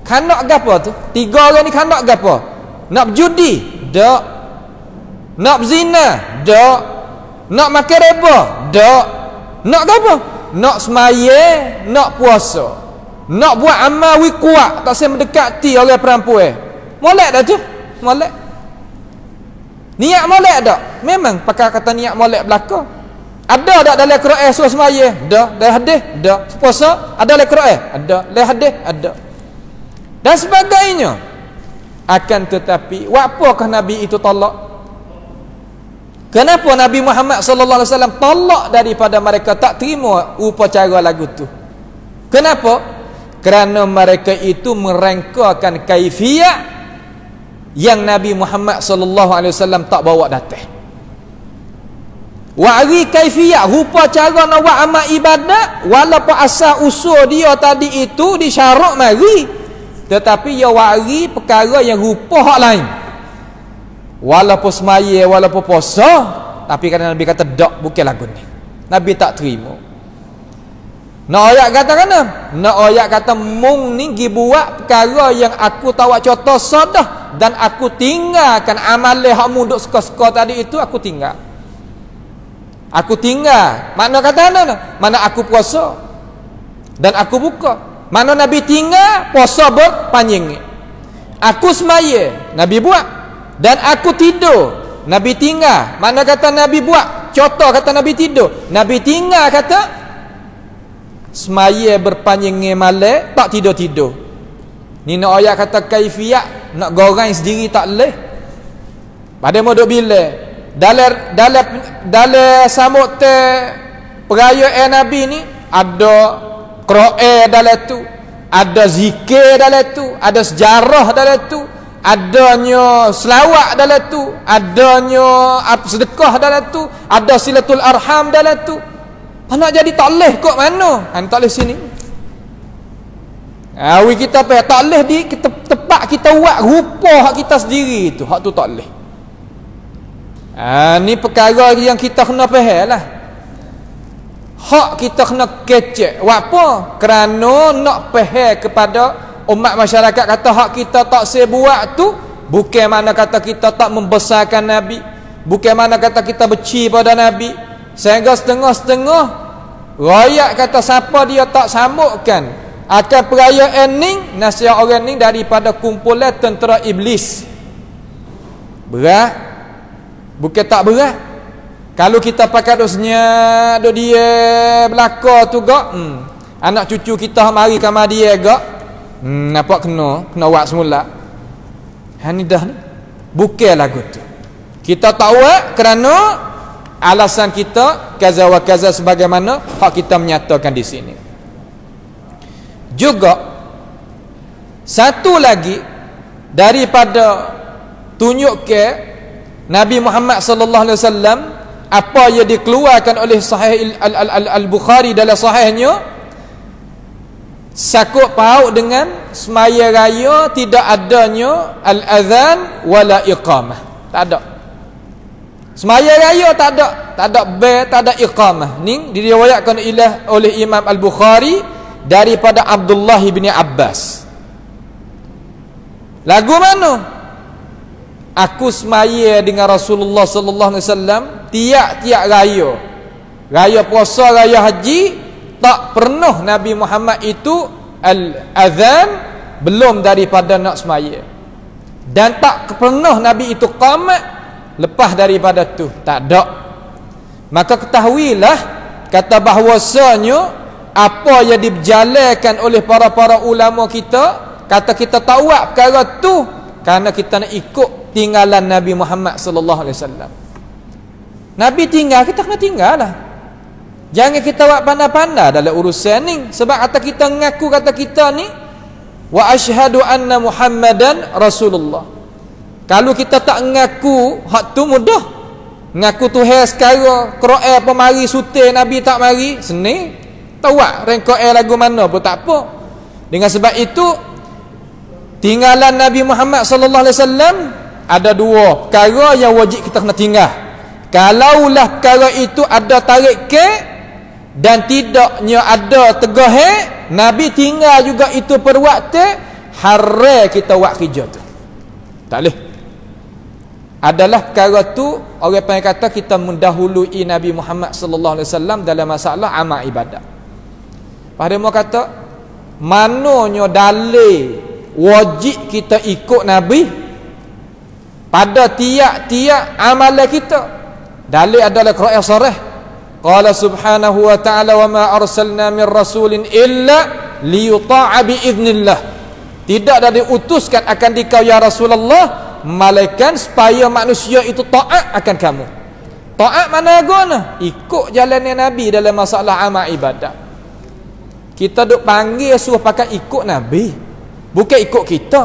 kanak gapo tu? 3 orang ni kanak gapo? Nak berjudi? Tak. Nak berzina? Tak. Nak makan riba? Tak. Nak gapo? Nak semaya, nak puasa. Nak buat amal kuat, tak saya mendekati orang perempuan. Molek dah tu? Molek. Niat molek tak? Memang pakai kata niat molek belaka. Ada tak dalam Quran suruh semaya? Ada. Dalam hadis? Ada. Puasa? Ada dalam Quran? Ada. Dalam hadis? Ada. Dan sebagainya. Akan tetapi, apakah Nabi itu tolak? Kenapa Nabi Muhammad sallallahu alaihi wasallam tolak daripada mereka, tak terima upacara lagu tu? Kenapa? Kerana mereka itu merengkakan kaifiat yang Nabi Muhammad sallallahu alaihi wasallam tak bawa datang. Wari kaifiat, rupa cara nak buat amal ibadat, walaupun asal usul dia tadi itu disyarak mari, tetapi ya wari perkara yang rupa hak lain. Walaupun semaya, walaupun puasa, tapi kerana Nabi kata dak, bukan lagu ni. Nabi tak terima. Nak ayat kata kana? Nak ayat kata mung ni gi buat perkara yang aku tahu contoh sadah dan aku tinggalkan amalan hak mu duk suka-suka tadi itu, aku tinggal. Aku tinggal. Makna kata mana? Mana aku puasa dan aku buka. Mana Nabi tinggal puasa berpanjang. Aku semaya, Nabi buat, dan aku tidur, Nabi tinggal. Mana kata Nabi buat? Contoh kata Nabi tidur, Nabi tinggal kata semaya berpanjang malam, tak tidur-tidur. Ni nak ayat kata kaifiat, nak goreng sendiri tak boleh. Pada modok bila dalam sambut perayaan Nabi ni ada Quran dalam tu, ada zikir dalam tu, ada sejarah dalam tu, adanya selawat dalam tu, adanya sedekah dalam tu, ada silatul arham dalam tu. Nak jadi tak leh kok mana? Tak leh sini. Kita apa? Tak leh di tempat kita buat rupa hak kita sendiri tu. Hak tu tak leh. Ni perkara yang kita kena faham lah. Hak kita kena kecek. Buat apa? Kerana nak faham kepada umat masyarakat kata hak kita tak sebuat tu, bukan mana kata kita tak membesarkan Nabi, bukan mana kata kita benci pada Nabi. Sehingga setengah-setengah rakyat kata siapa dia tak sambutkan akan perayaan ni, nasihat orang ni daripada kumpulan tentera iblis. Berat? Bukan tak berat. Kalau kita pakai dosnya do dia belaka tu gak, anak cucu kita mari kamar dia gak, nampak kena buat semula. Ni dah ni. Bukan lagu tu. Kita tak buat kerana alasan kita kaza wa kaza sebagaimana hak kita menyatakan di sini. Juga satu lagi daripada tunjuk ke Nabi Muhammad sallallahu alaihi wasallam apa yang dikeluarkan oleh Sahih Al-Bukhari dalam sahihnya, sakut paut dengan semaya raya tidak adanya al-azan wala iqamah. Tak ada. Semaya raya tak ada bel, tak ada iqamah. Ni diriwayatkan oleh Imam Al-Bukhari daripada Abdullah bin Abbas. Lagu mana? Aku semaya dengan Rasulullah sallallahu alaihi wasallam tiap-tiap raya. Raya puasa, raya haji, tak pernah Nabi Muhammad itu al-azan belum daripada nak semaya. Dan tak pernah Nabi itu qamat lepas daripada tu, tak ada. Maka ketahuilah kata bahwasanya apa yang diberjalankan oleh para ulama kita, kata kita tak buat perkara tu kerana kita nak ikut tinggalan Nabi Muhammad sallallahu alaihi wasallam. Nabi tinggal, kita kena tinggal lah. Jangan kita buat pandai-pandai dalam urusan ni. Sebab kata kita mengaku kata kita ni wa asyhadu anna Muhammadan Rasulullah. Kalau kita tak mengaku hak tu mudah. Mengaku Tuhan sekarang, Quran apa mari sutir Nabi tak mari, seni. Tahu tak rengkok lagu mana pun tak apa. Dengan sebab itu tinggalan Nabi Muhammad sallallahu alaihi wasallam ada dua perkara yang wajib kita kena tinggal. Kalaulah perkara itu ada tarik ke dan tidaknya ada tegah, Nabi tinggal juga itu perbuatan, haram kita buat kerja tu. Tak boleh. Adalah perkara tu orang panggil kata kita mendahului Nabi Muhammad sallallahu alaihi wasallam dalam masalah amal ibadat. Pada mau kata mananya dalil wajib kita ikut Nabi pada tiap-tiap amalan kita. Dalil adalah Quran sharih. Qala subhanahu wa ta'ala wa ma arsalna min rasulin illa liyuta'a bi idznillah. Tidak ada diutuskan akan dikau ya Rasulullah malaikat supaya manusia itu taat akan kamu. Taat mana guna? Ikut jalannya Nabi dalam masalah amal ibadat. Kita duk panggil suruh pakai ikut Nabi, bukan ikut kita.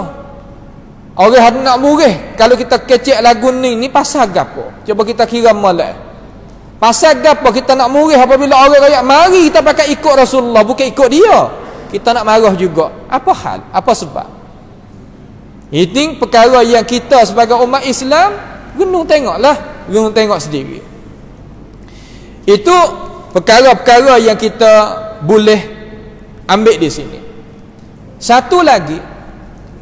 Orang nak murih kalau kita kecek lagu ni pasal gapo? Cuba kita kira molek. Pasal gapo kita nak murih apabila orang rakyat mari kita pakai ikut Rasulullah, bukan ikut dia. Kita nak marah juga. Apa hal? Apa sebab? Ini perkara yang kita sebagai umat Islam gunung tengoklah, gunung tengok sendiri. Itu perkara-perkara yang kita boleh ambil di sini. Satu lagi,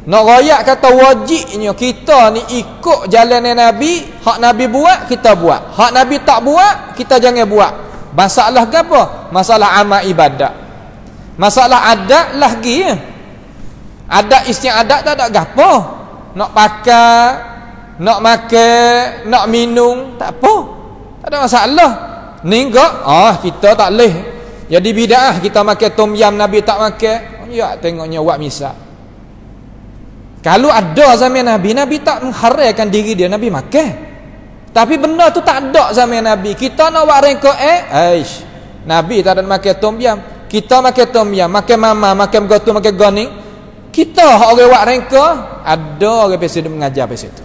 nak royak kata wajibnya kita ni ikut jalan Nabi. Hak Nabi buat kita buat, hak Nabi tak buat kita jangan buat. Masalah apa? Masalah amal ibadat. Masalah adat lagi ya. Adat istiadat tak ada gapo. Nak pakai, nak makan, nak minum, tak apa. Tak ada masalah. Ni enggak, kita tak leh. Jadi bid'ah kita makan tom yam Nabi tak makan. Ya tengoknya buat misal. Kalau ada zaman Nabi, Nabi tak mengharamkan diri dia Nabi makan. Tapi benda tu tak ada zaman Nabi. Kita nak buat rengkok Nabi tak ada makan tom yam. kita makan tom yam, makan mama, makan gotu, makan goning. Kita hak orang buat rengka, ada orang presiden mengajar pada situ.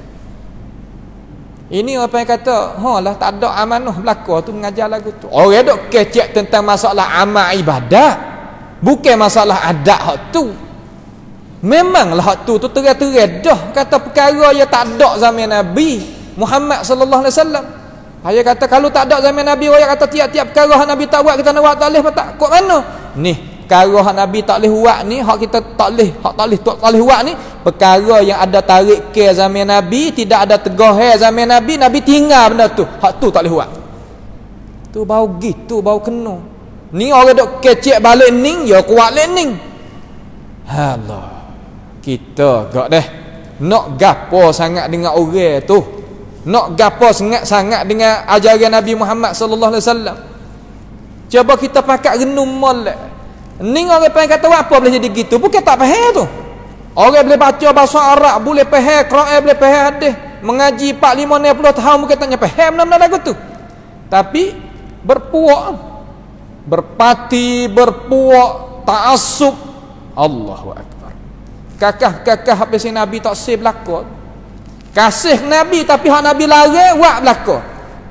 Ini apa yang kata, lah tak ada amanah belaka tu mengajar lagu tu. Orang dok kecek tentang masalah amal ibadat, bukan masalah adat hak tu. Memanglah hak tu terang-terang dah kata perkara yang tak ada zaman Nabi Muhammad sallallahu alaihi wasallam. Ayah kata kalau tak ada zaman Nabi, ayah kata tiap-tiap perkara hak Nabi tak buat kita nak buat tak boleh apa tak? Kok mana? Ni perkara hak Nabi tak boleh buat ni, hak kita tak boleh buat ni, perkara yang ada tarik ke zaman Nabi, tidak ada tegah zaman Nabi, Nabi tinggal benda tu. Hak tu tak boleh buat. Tu bau gitu, bau kena. Ni orang dok kecek balik ning, ya kuat lening. Allah. Kita gak deh nak gapo sangat dengan orang tu, nak gapo sangat dengan ajaran Nabi Muhammad sallallahu alaihi wasallam. Cuba kita pakat renung molek. Ni orang pengen kata apa boleh jadi gitu, bukan tak faham tu. Orang boleh baca bahasa Arab, boleh faham Quran, boleh faham hadis, mengaji 4 5 60 tahun bukan tanya faham benda-benda lagu tu. Tapi berpuak, berpati, berpuak, ta'assub. Allahu akbar. Kakah habis Nabi tak save belaka. Kasih Nabi tapi hak Nabi larang buat belaka.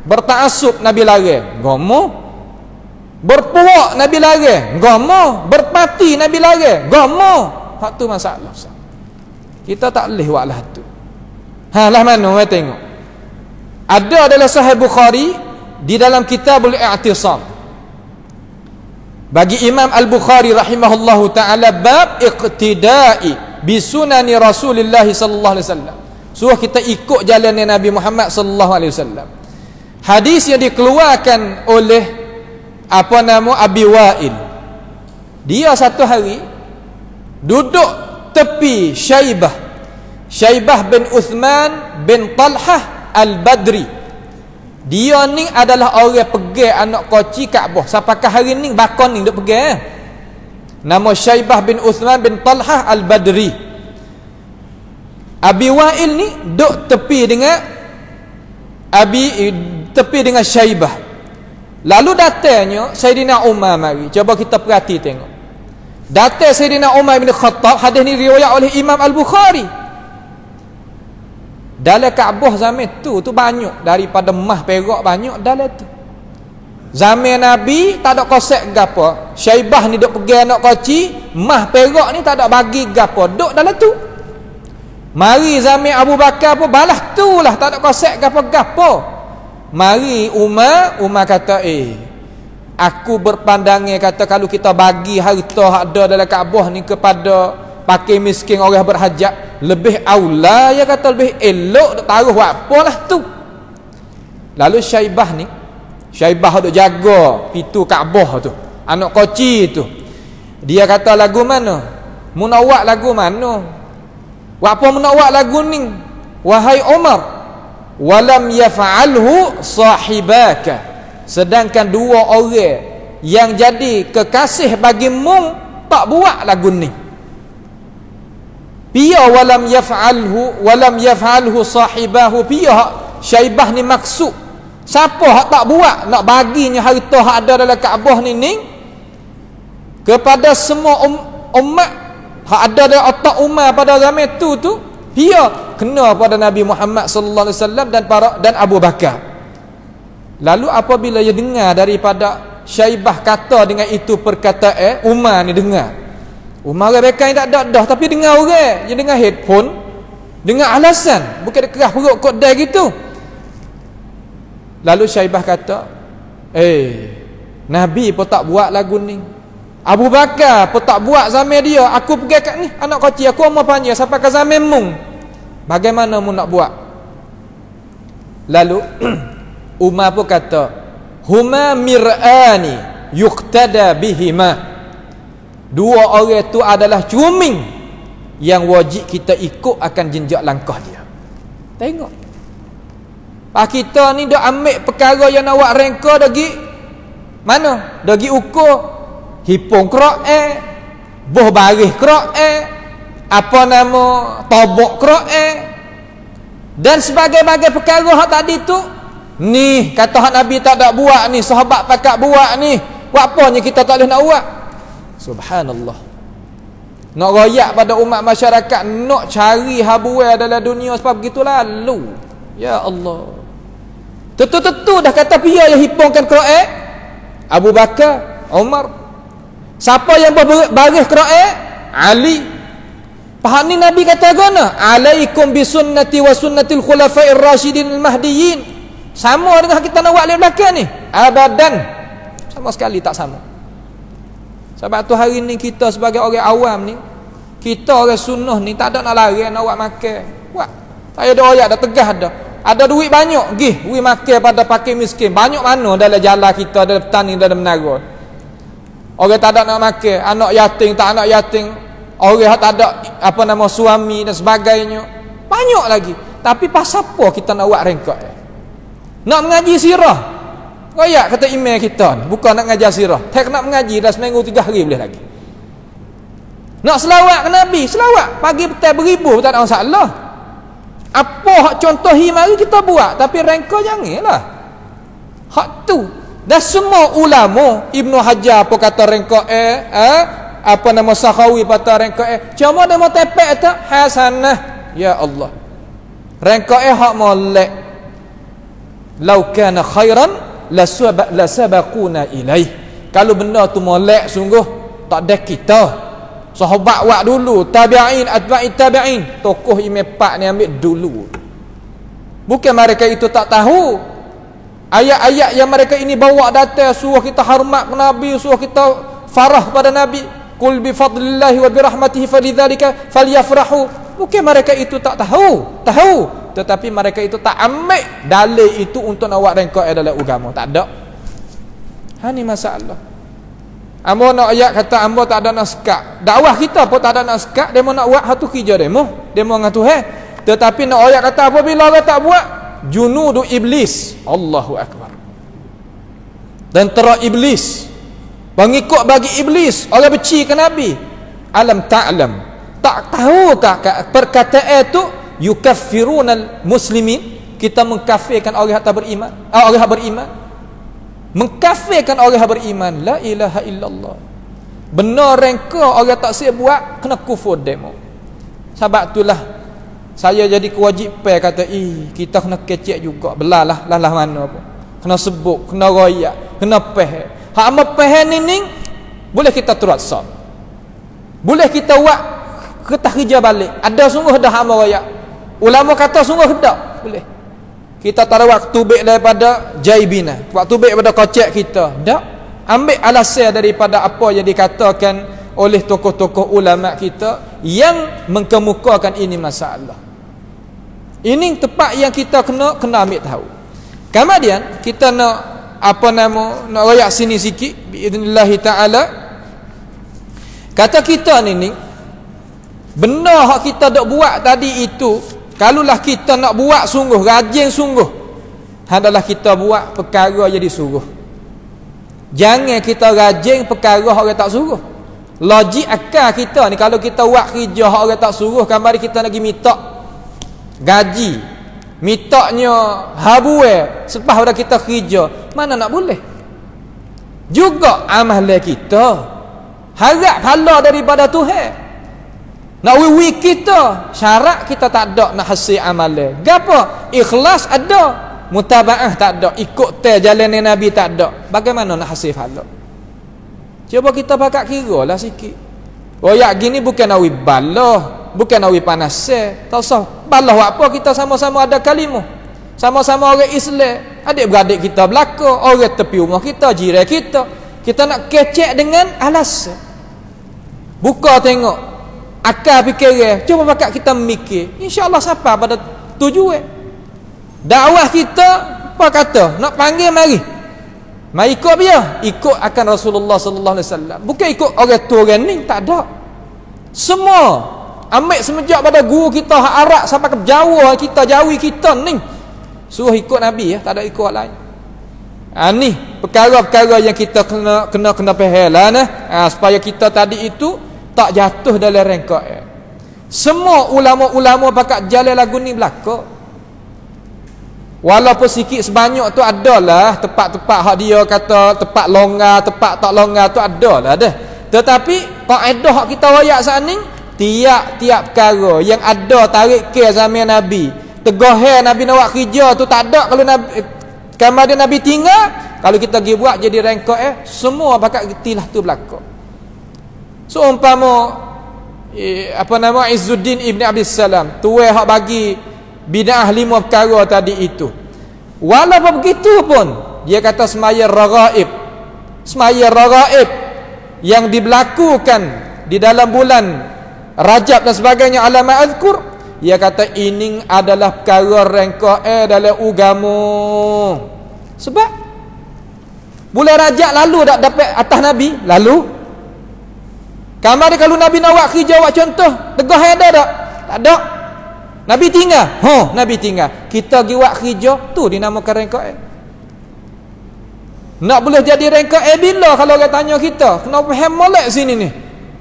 Bertaasub Nabi larang, gomo. Berpuak Nabi larang, gomo. Berpati Nabi larang, gomo. Hak tu masalah. Kita tak boleh buatlah tu. Lah mana kita tengok. Ada adalah Sahih Bukhari di dalam Kitabul I'tisam. Bagi Imam Al-Bukhari rahimahullahu taala, bab iqtida'i bisunani Rasulullah sallallahu alaihi wasallam. Suruh kita ikut jalannya Nabi Muhammad sallallahu alaihi wasallam. Hadis yang dikeluarkan oleh Abi Wa'il. Dia satu hari duduk tepi Syaibah bin Uthman bin Talhah Al-Badri. Dia ni adalah orang pegang anak koci Kaabah. Sampakah hari ni bakon ni duk pegang. Nama Syaibah bin Uthman bin Talhah Al-Badri. Abi Wa'il ni duk tepi dengan Syaibah. Lalu datangnya Sayyidina Umar mari. Cuba kita perhati tengok. Datang Sayyidina Umar bin Khattab, hadis ni riwayat oleh Imam Al-Bukhari. Dalam Kaabah zaman tu banyak daripada emas perak banyak dalam tu. Zaman Nabi tak ada kosek gapo. Syaibah ni duk pegang anak koci, emas perak ni tak ada bagi gapo. Duk dalam tu. Mari zaman Abu Bakar pun balas tu lah, tak ada kosek gapo-gapo. Mari Umar kata aku berpandangan kata kalau kita bagi harta hak ada dalam Kaabah ni kepada pakai miskin orang berhajat, lebih aula ya kata, lebih elok duk taruh buat apalah tu. Lalu Syaibah duk jaga pintu Kaabah tu, anak koci tu. Dia kata lagu mana? Munawak lagu mana? Apa munawak lagu ni? Wahai Umar, walam yaf'alhu sahibaka. Sedangkan dua orang yang jadi kekasih bagi mung tak buat lagu ni. Pia walam yaf'alhu sahibahu. Pia Syaibah ni maksud siapa hak tak buat nak baginya harta hak ada dalam Kaabah ni kepada semua umat hak ada dalam otak umat pada zaman tu dia kena pada Nabi Muhammad sallallahu alaihi wasallam dan Abu Bakar. Lalu apabila dia dengar daripada Syaibah kata dengan itu perkataan, Umar ni dengar. Umar mereka yang tak ada dah tapi dengar orang, dia dengar headphone, dengar alasan, bukan dia kerah perut kot dah gitu. Lalu Syaibah kata, Nabi pun tak buat lagu ni, Abu Bakar pun tak buat zaman dia, aku pergi kat ni anak kecil aku mau panggil sampai ke zaman mung, bagaimana mu nak buat? Lalu Umar pun kata, huma mir'ani yuqtada bihima. Dua orang tu adalah cuming yang wajib kita ikut akan jenjak langkah dia. Tengok, kita ni dah ambil perkara yang nak buat rengka dagi mana? Dagi ukur hipung Quran, boh baris Quran, apa nama tobok Quran dan sebagai-bagai perkara hak tadi tu. Ni kata hak Nabi tak ada buat ni, sahabat pakat buat ni, buat apanya kita tak boleh nak buat? Subhanallah. Nak royak pada umat masyarakat, nak cari habuai dalam dunia sebab begitu lalu. Ya Allah. Tentu-tentu dah kata pia yang hipungkan Quran. Abu Bakar, Umar. Siapa yang berbaris Quran? Ali. Faham ni Nabi kata gana? Alaikum bisunnati wa sunnatil khulafair rasyidin al-mahdiyyin. Sama dengan kita nak buat belakang ni? Abadan. Sama sekali tak sama. Sebab tu hari ni kita sebagai orang awam ni, kita orang sunnah ni tak ada nak lari nak buat makan. Buat. Saya ada ayat dah tegah dah. Ada duit banyak, gih, we makan pada pakai miskin. Banyak mana dalam jalan kita, dalam petani, dalam menara. Orang tak ada nak makan, anak yatim, tak anak yatim, orang tak ada apa nama suami dan sebagainya. Banyak lagi. Tapi pasal apa kita nak buat rengkok? Nak mengaji sirah. Royak kata email kita ni, bukan nak ngajar sirah. Tak nak mengaji dah seminggu 3 hari boleh lagi. Nak selawat ke Nabi, selawat pagi petang beribu tak ada masalah. Apa hak contohi mari kita buat, tapi rengkok janganlah. Hak tu. Dan semua ulama, Ibnu Hajar apa kata rengkok apa nama Sakhawi kata rengkok cuma dia mau tepek tak hasanah. Ya Allah. Rengkok hak molek. Lau kana khairan la sabaquna ilaih. Kalau benda tu molek sungguh tak ada kita. Sahabat buat dulu, tabi'in, atba'i tabi'in, tokoh Imam Pak ni ambil dulu. Bukan mereka itu tak tahu ayat-ayat yang mereka ini bawa datang suruh kita hormat Nabi, suruh kita farah pada Nabi. Qul bi fadlillahi wa bi rahmatihi falidzalika falyafrahu. Bukan mereka itu tak tahu, tetapi mereka itu tak ambil dalil itu untuk nak buat rengkok dalam agama. Tak ada. Ha ni masalah. Ambo nak ayat kata ambo tak ada naskah. Dakwah kita pun tak ada naskah, demo nak buat hatu kerja demo dengan Tuhan. Tetapi nak ayat kata apabila orang tak buat, junudu iblis. Allahu akbar. Dan tera iblis, pengikut bagi iblis, orang benci ke Nabi. Alam ta'lam, tak tahukah perkataan itu yukaffirunal muslimin, kita mengkafirkan orang yang tak beriman, orang yang beriman, mengkafirkan orang yang beriman. La ilaha illallah. Benar rengka orang tak siap buat kena kufur demo. Sebab itulah saya jadi kewajipan kata kita kena kecek juga, belalah lalah mana pun, kena sebut, kena royak, kena peh. Hak amal peh ni boleh kita terasa, boleh kita buat kita kerja balik. Ada sungguh dah amal royak. Ulama kata sungguh dak boleh. Kita taruh waktu baik daripada jaibina, waktu baik pada kocek kita. Tak ambil alasan daripada apa yang dikatakan oleh tokoh-tokoh ulama kita yang mengkemukakan ini masalah. Ini tempat yang kita kena ambil tahu. Kemudian kita nak apa nama, nak royak sini sikit biidznillah taala. Kata kita ni benda hak kita dak buat tadi itu, kalulah kita nak buat sungguh, rajin sungguh, adalah kita buat perkara yang disuruh. Jangan kita rajin perkara orang tak suruh. Logik akal kita ni, kalau kita buat kerja orang tak suruh, kembali kita lagi minta gaji, mintanya habuai selepas dah kita kerja, mana nak boleh. Juga amalan kita harap pahala daripada Tuhan. Nak wiwi kita, syarat kita tak ada nak hasil amalan. Gapo? Ikhlas ada, mutabaah tak ada, ikut jalan Nabi tak ada. Bagaimana nak hasil pahala? Cuba kita pakak kira lah sikit. Royak gini bukan awi balah, bukan awi panas. Tak usah balah apa, kita sama-sama ada kalimah, sama-sama orang Islam, adik-beradik kita belaka, orang tepi rumah kita, jiran kita. Kita nak kecek dengan alasan. Buka tengok akal fikir, cuba pakak kita mikir, insya-Allah siapa pada tujuan. Dakwah kita apa kata? Nak panggil mari ikut dia, ikut akan Rasulullah sallallahu alaihi wasallam. Bukan ikut orang tu orang ni, tak ada. Semua ambil semenjak pada guru kita hak Arab sampai ke Jawa kita, Jawi kita ni, suruh ikut Nabi ya, tak ada ikut lain. Ni perkara-perkara yang kita kena faham lah supaya kita tadi itu tak jatuh dalam rengkok. Semua ulama-ulama pakak jalan lagu ni belaka. Walaupun sikit sebanyak tu adalah tempat-tempat hak dia kata tempat longgar, tempat tak longgar tu adalah dah. Tetapi kaedah hak kita royak saat ni, tiap-tiap perkara yang ada tarik ke zaman Nabi, tegohar Nabi nak buat kerja tu tak ada, kalau Nabi kemudian Nabi tinggal, kalau kita pergi buat jadi rengkok semua bakat getilah tu berlaku. So umpama Izzuddin Ibn Abdul Salam tuai hak bagi bid'ah 5 perkara tadi itu, walaupun begitu pun dia kata semaya raghaib yang diberlakukan di dalam bulan Rajab dan sebagainya, alama azkur, dia kata ini adalah perkara rengkok dalam agama. Sebab bulan Rajab lalu tak dapat atas Nabi lalu. Kamar dia kalau Nabi nak buat kerja, buat contoh, tegah ada tak? Tak ada. Nabi tinggal. Nabi tinggal. Kita pergi buat kerja, tu dinamakan rengkok. Nak boleh jadi rengkok bila kalau orang tanya kita, kenapa faham molek sini ni?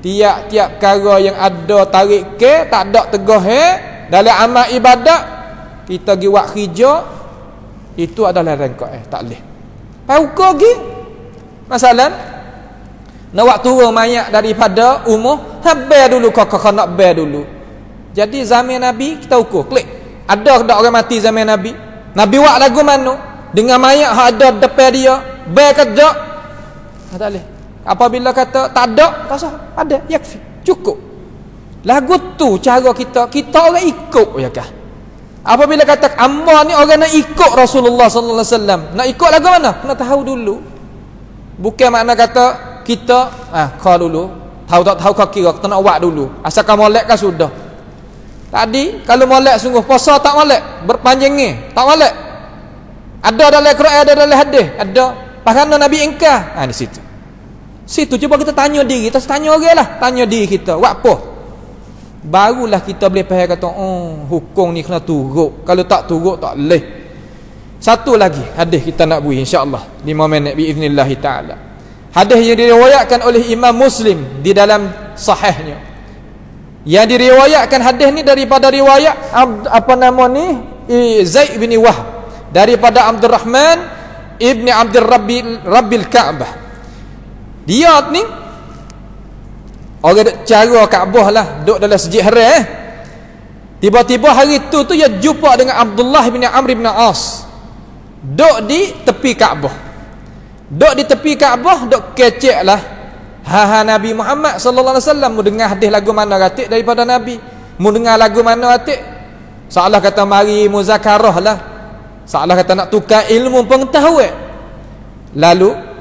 Tiap-tiap perkara yang ada tarik ke, tak ada tegah dalam amal ibadat, kita pergi buat kerja, itu adalah rengkok. Tak boleh. Pauka lagi. Masalah nak buat turun mayat daripada umur, habis dulu kau nak bear dulu. Jadi zaman Nabi kita ukur, klik. Ada tak orang mati zaman Nabi? Nabi buat lagu mana? Dengan mayat hak ada depan dia, bear ke tak? Tak boleh. Apabila kata tak ada, tak sah. Ada, yakfi. Cukup. Lagu tu cara kita orang ikut ya kah? Apabila kata amba ni orang nak ikut Rasulullah sallallahu alaihi wasallam, nak ikut lagu mana? Nak tahu dulu. Bukan makna kata kita kau dulu, tahu tak tahu kau kira, kita nak buat dulu. Asalkan molek kan sudah. Tadi kalau molek sungguh puasa tak molek, berpanjangnya tak molek. Ada dalam Quran, ada dalam hadis, ada. Pahaman Nabi engkar. Di situ. Situ cuba kita tanya diri, kita tanya oranglah, tanya diri kita, buat apa? Barulah kita boleh faham kata, hukum ni kena turut. Kalau tak turut tak boleh. Satu lagi hadis kita nak beri insya-Allah 5 minit biiznillah taala. Hadis yang diriwayatkan oleh Imam Muslim di dalam sahihnya. Yang diriwayatkan hadis ni daripada riwayat Zaid bin Wahb, daripada Abdurrahman ibni Abdul Rabbil Ka'bah. Dia ni orang cara Kaabah lah, duduk dalam Masjid Haram. Tiba-tiba hari tu dia jumpa dengan Abdullah bin Amr bin As. Duduk di tepi Kaabah. Duduk di tepi Kaabah, duduk kecek lah. Nabi Muhammad sallallahu alaihi wasallam mu dengar hadis lagu mana ratik daripada Nabi. Mu dengar lagu mana ratik. Seolah kata mari muzakarah lah. Seolah kata nak tukar ilmu pengetahuan. Lalu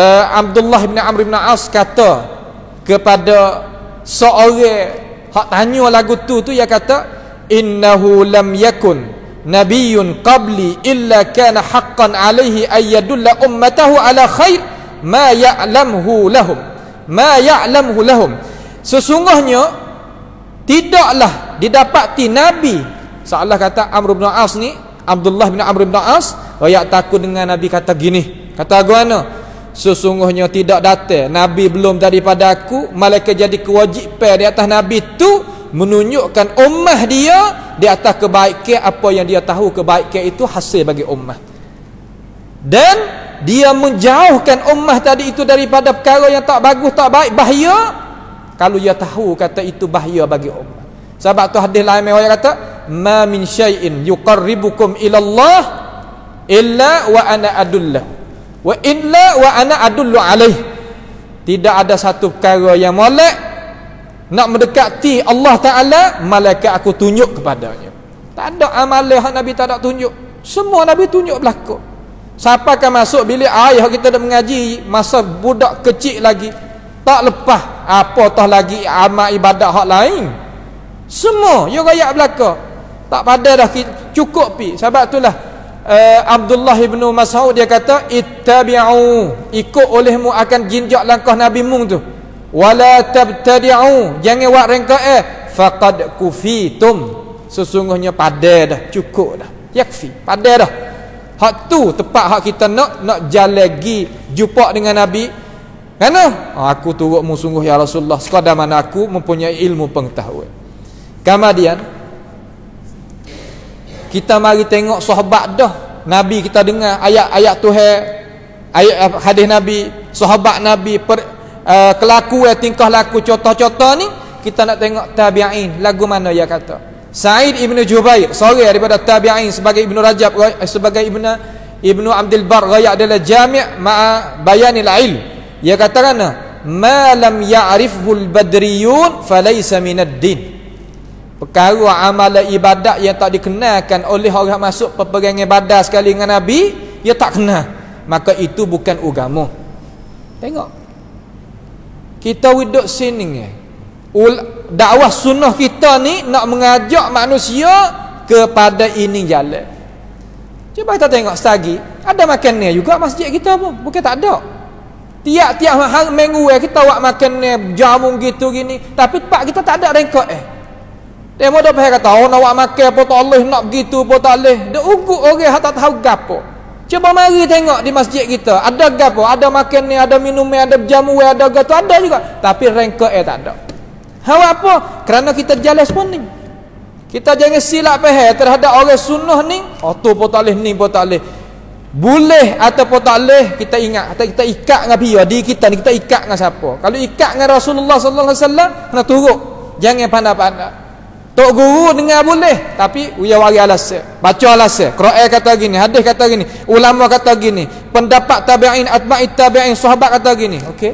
Abdullah bin Amr bin As kata kepada seorang hak tanya lagu tu dia kata, innahu lam yakun nabiyyun qabli illa kana haqqan alaihi ay yadulla ummatahu ala khair ma ya'lamhu lahum. Sesungguhnya tidaklah didapati nabi, seolah kata Amr bin As ni, Abdullah bin Amr bin As royak takut dengan Nabi kata gini, kata agwana, sesungguhnya tidak datang Nabi belum daripada aku, malaikat jadi kewajipan di atas Nabi tu menunjukkan ummah dia di atas kebaikan apa yang dia tahu kebaikan itu hasil bagi ummah, dan dia menjauhkan ummah tadi itu daripada perkara yang tak bagus, tak baik, bahaya, kalau dia tahu kata itu bahaya bagi ummah. Sebab tu hadis lain yang kata, ma min syai'in yuqarribukum ila Allah illa wa ana adullah wa illa wa ana adullu alaih. Tidak ada satu perkara yang molek nak mendekati Allah Ta'ala, malaikat aku tunjuk kepadanya. Tak ada amalan yang Nabi tak ada tunjuk. Semua Nabi tunjuk berlaku. Siapa akan masuk bilik ayah kita dah mengaji masa budak kecil lagi, tak lepas apa tah lagi amal ibadat hak lain. Semua dia rakyat belaka. Tak pada dah cukup pi. Sebab itulah Abdullah bin Mas'ud dia kata, ittabi'u, ikut olehmu akan jinjak langkah Nabi mung tu. Wala tabtadi'u, jangan buat rengkak faqad kufitum, sesungguhnya pada dah, cukup dah, yakfi, pada dah. Hak tu tepat hak kita nak jalan lagi jumpa dengan Nabi. Kerana aku turutmu sungguh ya Rasulullah, sekadar mana aku mempunyai ilmu pengetahuan. Kemudian kita mari tengok sahabat dah. Nabi kita dengar ayat-ayat Tuhan ayat hadis Nabi, sahabat Nabi, kelakuan tingkah laku, contoh-contoh ni kita nak tengok tabi'in lagu mana dia kata. Sa'id ibn Jubair seorang daripada tabi'in sebagai Ibnu Rajab, sebagai Ibnu Abdul Bar gaya adalah jami' ma'a bayanil ilm. Dia katakan ma lam ya'rifhul badriyun falaysa minad din. Perkara amalan ibadat yang tak dikenalkan oleh orang masuk peperangan Badar sekali dengan Nabi, dia tak kenal, maka itu bukan agama. Tengok kita duduk sini dakwah sunnah kita ni nak mengajak manusia kepada ini jalan. Cuba kita tengok setagi ada makan ni juga masjid kita pun, bukan tak ada. Tiap-tiap minggu kita buat makan ni jamu gitu gini, tapi tempat kita tak ada rengkok dia mau dah kata nak buat makan apa tak boleh, nak begitu apa tak boleh. Dia ugut orang yang tak tahu gapo. Cuba mari tengok di masjid kita ada gapo, ada makan ni, ada minum ni, ada jamu, ada gato, ada juga, tapi rengkok tak ada. Hawa apa? Kerana kita jalan sepening. Kita jangan silap faham terhadap orang sunnah ni. Oh tu pun tak boleh, ni pun tak boleh. Boleh ataupun tak boleh kita ingat, atau kita ikat dengan dia di kita ni, kita ikat dengan siapa? Kalau ikat dengan Rasulullah sallallahu alaihi wasallam kena turut. Jangan pandai-pandai. Tok guru dengar boleh, tapi uya wari alasan, baca alasan. Quran kata gini, hadis kata gini, ulama kata gini, pendapat tabi'in, atba'it tabi'in, sahabat kata gini. Okey.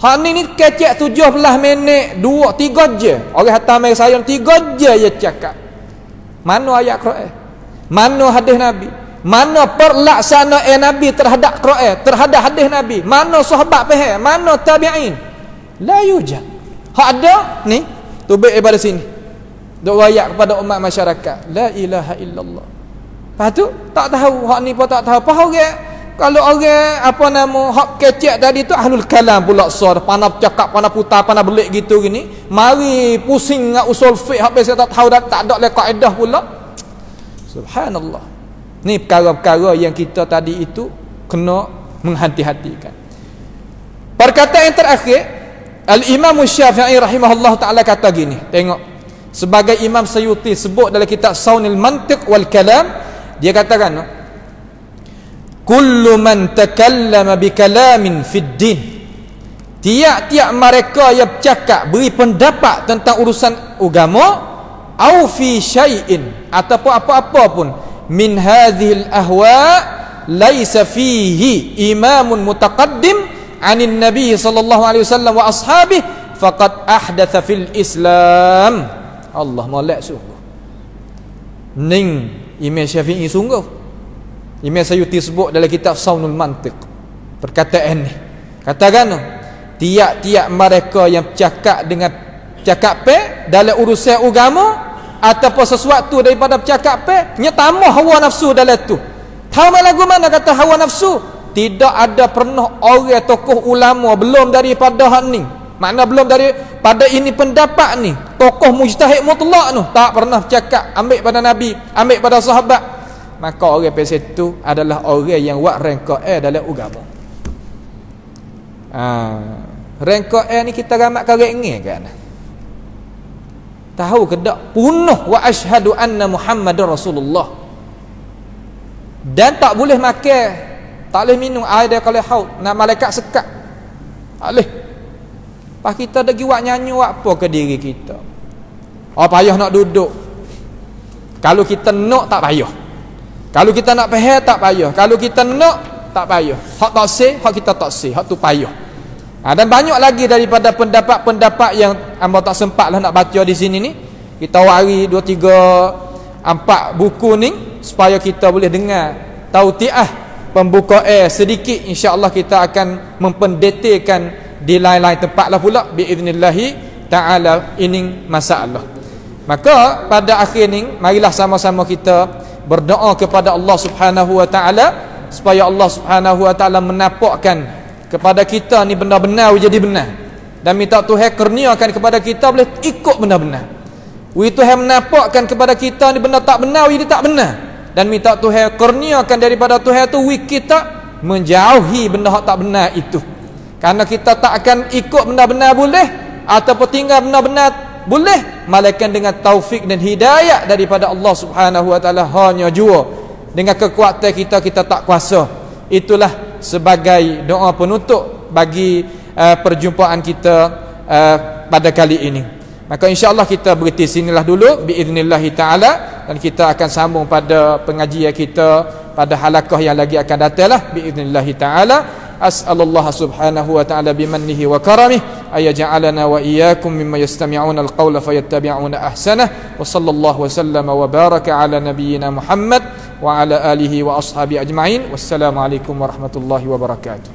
Hak ni kecek 17 minit, 2-3 je. Orang hantar mai saya 3 je dia cakap. Mana ayat Quran? Mana hadis Nabi? Mana perlaksanaan Nabi terhadap Quran, terhadap hadis Nabi? Mana sahabat faham? Mana tabi'in? La yujad. Hak ada ni tubik daripada sini duk rakyat kepada umat masyarakat la ilaha illallah. Lepas tu tak tahu hak ni pun tak tahu apa orang. Kalau orang apa nama hak kecek tadi tu ahlul kalam pula sor pandai cakap, pandai putar, pandai belik gitu gini, mari pusing dengan usul fiqh hak biasa tak tahu, tak ada le kaedah pula. Subhanallah. Ni perkara-perkara yang kita tadi itu kena menghati-hatikan. Perkataan yang terakhir Al-Imam Syafi'i rahimahullah ta'ala kata gini, tengok, sebagai Imam Suyuti sebut dalam kitab Saunil Mantiq wal Kalam, dia katakan kullu man takallama bi kalamin fid din, tiap-tiap mereka yang bercakap, beri pendapat tentang urusan agama, au fi syai'in, ataupun apa-apa pun, min hadhil ahwa laisa fihi imamun mutaqaddim anin Nabi sallallahu alaihi wasallam wa ashabih faqad ahdatha fil Islam. Allah molek sungguh. Ning Imam Syafi'i sungguh. Imam Suyuti sebut dalam kitab Saunul Mantiq perkataan ni. Katakan tiap-tiap mereka yang bercakap dengan cakap pe dalam urusan agama ataupun sesuatu daripada bercakap pe nyetama hawa nafsu dalam tu. Tahu lagu mana kata hawa nafsu? Tidak ada pernah orang tokoh ulama belum daripada hak ni, makna belum daripada ini pendapat ni, tokoh mujtahid mutlak tu tak pernah cakap ambil pada Nabi, ambil pada sahabat, maka orang pasal itu adalah orang yang buat rangka dalam agama. Rangka ni kita ramat karek ni kan. Tahu ke tak? Punuh wa asyhadu anna Muhammadar Rasulullah. Dan tak boleh makan, tak boleh minum air dia kalau haud, nak malaikat sekat. Tak boleh. Pas kita dah buat nyanyi buat apa ke diri kita? Oh payah nak duduk. Kalau kita nak tak payah. Kalau kita nak faham tak payah. Kalau kita nak tak payah. Hak tak sah, hak kita tak sah, hak tu payah. Dan banyak lagi daripada pendapat-pendapat yang hamba tak sempatlah nak baca di sini ni. Kita wari 2 3 4 buku ni supaya kita boleh dengar tautiah pembukaan sedikit, insya-Allah kita akan mempendetailkan di lain-lain tempat lah pula biiznillahi taala ini masalah. Maka pada akhir ni marilah sama-sama kita berdoa kepada Allah Subhanahu wa taala supaya Allah Subhanahu wa taala menampakkan kepada kita ni benar-benar jadi benar, dan minta Tuhan kurniakan kepada kita boleh ikut benar-benar. Tuhan menampakkan kepada kita ni benar tak benar, ini tak benar, dan minta Tuhan kurniakan daripada Tuhan tu kita menjauhi benda tak benar itu. Karena kita tak akan ikut benar-benar boleh ataupun tinggal benar-benar boleh melainkan dengan taufik dan hidayah daripada Allah Subhanahu wa taala. Hanya jua dengan kekuatan kita tak kuasa. itulah sebagai doa penutup bagi perjumpaan kita pada kali ini. Maka insya-Allah kita berhenti sinilah dulu biiznillah taala, dan kita akan sambung pada pengajian kita pada halaqah yang lagi akan datanglah biiznillah taala. As'alullah subhanahu wa ta'ala bimannihi wa karamih ayaj'alana wa iyyakum mimman yastami'una al-qawla fayattabi'una ahsanah. Wa sallallahu wa sallama wa baraka ala nabiyyina Muhammad wa ala alihi wa ashabi ajma'in. Wassalamu alaikum warahmatullahi wabarakatuh.